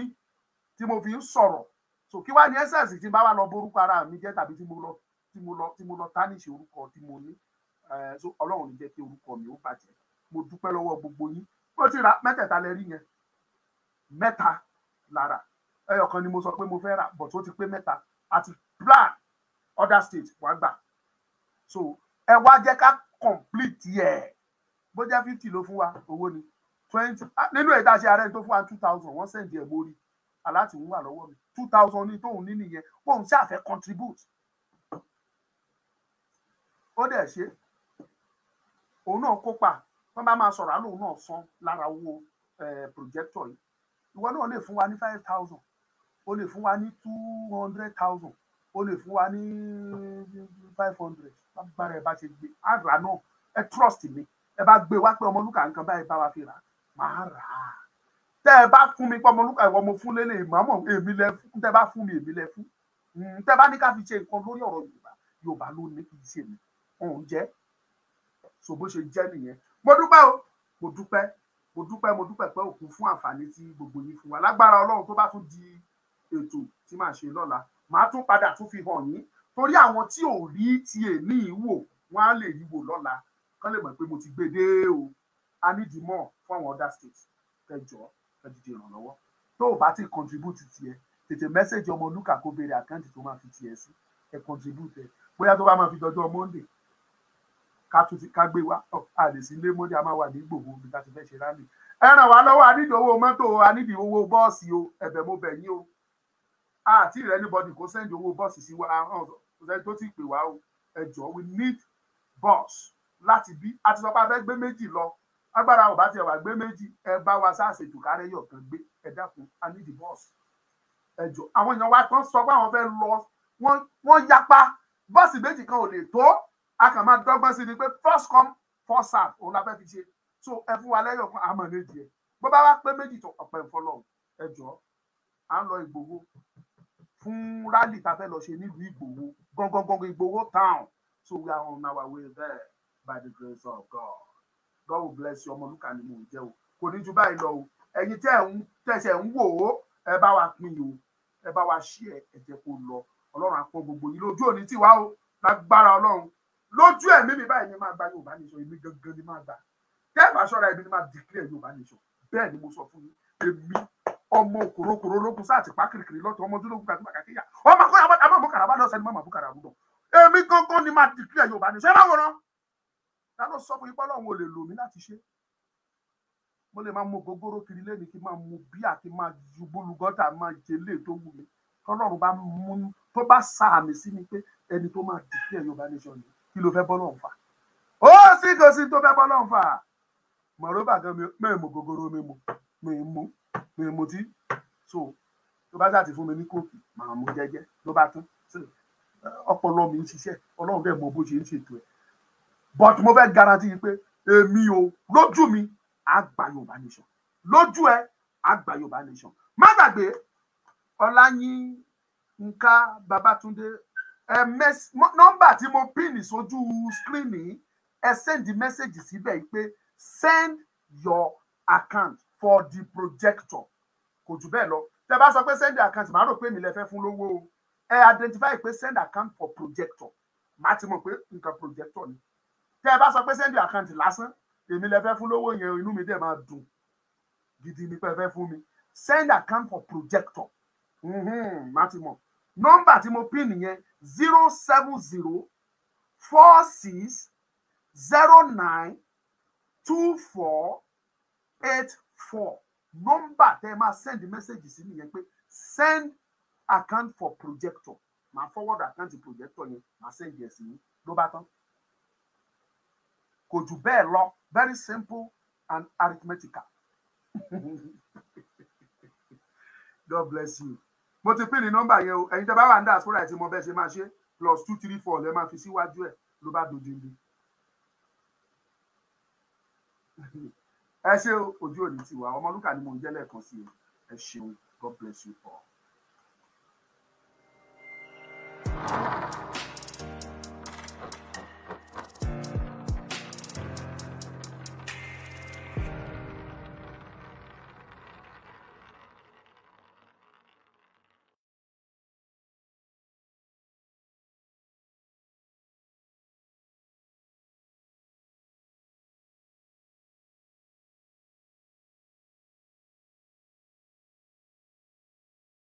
tí mo fi ń sọ̀rọ̀. So kí wá ní essence tí bá wà lọ borúkọ ara mi jẹ́ tàbí tí mo lọ tánìṣe orúkọ tí mo ní. So Ọlọ́run jẹ́ kí orúkọ mi ó bàjẹ́. Mo dúpẹ́ lọ́wọ́ gbogbo yín. Mo ti ra mẹ́tẹ̀ẹ̀ta lẹ rí yẹn. Mẹ́ta lára. Ẹyọ̀kan ni mo sọ pé mo fẹ́ rà, but ó ti pé mẹ́ta. Àti plan other state wá gbà. So ẹ wá jẹ́ ká complete yẹ. Bó jẹ́ 50 ló fún wa owó ni 20 nínú èyí tá a ṣe ààrẹ tó fún wa 2000 wọ́n send ẹ̀ mórí aláti ń wà lọ́wọ́ mi 2000 ní tóun ní nìyẹn òun ṣàfẹ́ contribute. Ó dẹ̀ ṣe òun náà kópa wọ́n bá máa sọ̀rọ̀ àlóhùn náà san lára owó projector yìí. Ìwọ náà lè fún wa ní 5000, ó lè fún wa ní 200,000, ó lè fún wa ní 500. Bára ẹ bá ṣe gbé àrà náà ẹ trust mi, ẹ bá gbé wá pé Ọmọlúkà nǹkan báyìí bá wa fi rà máa rà á. Tẹ́ ẹ bá fún mi pé Ọmọlúkà ìwọ mo fún lélẹ̀ ìmọ̀ọ́mọ̀ èmi lẹ fún, tẹ́ ẹ bá fún mi èmi lẹ fún. Tẹ́ ẹ bá ní ká fi ṣe nǹkan lórí ọ̀rọ̀ Yorùbá ló ní kì í ṣe mi òun jẹ́. So bó ṣe jẹ́ nìyẹn. Mo dúpẹ́ o, mo dúpẹ́ pé òkú fún àǹfààní tí gbogbo yín fún wa. Lágbára Ọlọ́run tó bá tún di ètò tí màá ṣe lọ́la màá tún padà tún fi hàn yín torí àwọn tí ò rí ti èní wò wọ́n á lè rí wò lọ́la kán lè mọ̀ pé mo ti gbé dé o. A need more fún àwọn other states. Kẹjọ ẹ dìde ìrànlọ́wọ́ tó o bá ti contribute tiẹ̀ tètè message Ọmọlúkà kó béèrè àkáǹtì tó máa fi tiẹ̀ sí ẹ contribute ẹ bóyá tó bá máa fi dọjọ́ Monday ká gbé wá a lè sí ilé Monday a máa wà ní Ìgbòho bí ká ti fẹ́ ṣe rálì. Ẹ ràn wá lọ́wọ́ a nídìí owó mọ́tò a nídìí owó bọ́ọ̀sì o ẹ̀bẹ̀ mo bẹ̀ yín o. Àti rẹ anybody kò send owó bọ́ọ̀sì sí wa ọ̀sẹ̀ tó ti pè wá o. Ẹ jọ̀ọ́ we need bus láti bí a ti sọ pé a fẹ́ gbé méjì lọ agbára ò bá tiẹ̀ wá gbé méjì ẹ bá wa sáàsètò kárẹ́yọ̀ kan gbé ẹ dákun a need bus. Ẹ jọ̀ọ́ àwọn èèyàn wa kan sọ pé àwọn fẹ́ lọ wọ́n yapa bọ́ọ̀sì méjì kan ò lè tó a kàn máa dọ́gbọ́n sí ni pé first come first serve òun la fẹ́ fi ṣe. So ẹ fún wa lẹ́yọ̀ kan àmọ́ méjì ẹ bó bá wá pé méjì tó ọ̀pẹ̀ ìfọlọ́run. Ẹ jọ̀ọ́ à ń lọ Ìgbòho fún rally tá a fẹ́ lọ ṣe nílùú Ìgbòho gangan Ìgbòho town. So we are on our way there by the grace of God. God will bless you. Ọmọlúkà ni mò ń jẹ́ o kò ní ju báyìí lọ o. Ẹ̀yin tẹ̀sẹ̀ ń wò ó ẹ bá wa pín o ẹ bá wa share ẹ jẹ́ kó lọ. Ọlọ́run á pọ́n gbogbo yín lójú òní tiwa o lágbára Ọlọ́run lójú ẹ̀mí mi báyìí ni máa gba Yorùbá nation èmi gangan ni máa gbà tẹ́ ẹ bá ṣọ́ra ẹ̀mí ni máa declare Yorùbá nation. Bẹ́ẹ̀ ni mo sọ fún yín èmi ọmọ kòrókòró lókun sáà ti pa kìrìkìrì lọ́tọ̀ ọmọ ojúlógún kan nígbà kékeré ọmọ kọ́ àmọ́ bùkàrà bá lọ́sẹ̀ ni mọ́ bùkàrà rúdọ̀ èmi gangan ni máa declare Yorùbá nation. Ẹ bá wòran ta ló sọ fún yín pé Ọlọ́run ò lè lò mí láti ṣe. Mo lè máa mú gogoro kiri lẹ́ni kí n máa mú bíà kí n máa ju bólúgọ́tà máa jẹ lé tó wù mí tọ́lọ́run bá mú tó bá sàmì sí mi pé ẹni tó máa declare Yorùbá nation ni kí ló fẹ́ bọ́ lọ́hùn fà. Ó sì kò sí tó fẹ́ bọ́ lọ́hùn fà. Mọ̀rọ́bà gan mi mú gogoro mi mú tí so tó bá ṣàti fún mi ní kóòkì màá mú jẹ́jẹ́ ló bá tán. Ọpọlọ mi ń ṣiṣẹ́ Ọlọ́run dẹ̀ mọ bó ṣe ń ṣètò ẹ̀. But mo fẹ́ guarantee pé èmi o lójú mi á gba Yorùbá nation lójú ẹ á gba Yorùbá nation. Má gbàgbé Ọláyínká Babátúndé nọ́mbà tí mo pín sójú screen ní ẹ send the message síbẹ̀ pé send your account for the projector kò jù bẹ́ẹ̀ lọ. Tẹ́ bá sọ pé send the account màá rò pé mi lè fẹ́ fún lówó o. Ẹ identify pé send account for projector màá ti mọ̀ pé nǹkan projector ni. Tẹ́ bá sọ pé send your account lásán èmi lè fẹ́ fún lówó yẹn inú mi dẹ̀ máa dùn gidi ní pé ẹ fẹ́ fún mi. Send account for projector má ti mọ̀ nọ́mbà tí mo pín nìyẹn 07046092484 nọ́mbà tẹ́ máa send message sí nìyẹn pé send account for projector máa forward account projector yẹn máa send yẹn sí yín ló bá tán kò jù bẹ́ẹ̀ lọ very simple and arithmetical. God bless you. Mo ti pín ní nọ́mbà yẹn o ẹ̀yin tẹ́ bá wà ní diaspora tí mo bẹ́ẹ̀ ṣe máa ṣe +234 lẹ́ máa fi síwájú ẹ̀ ló bá dojú ibi. Ẹ ṣé ojú òní tiwa Ọmọlúkà ni mo ń jẹ́ lẹ́ẹ̀kan sí i ẹ ṣeun God bless you all.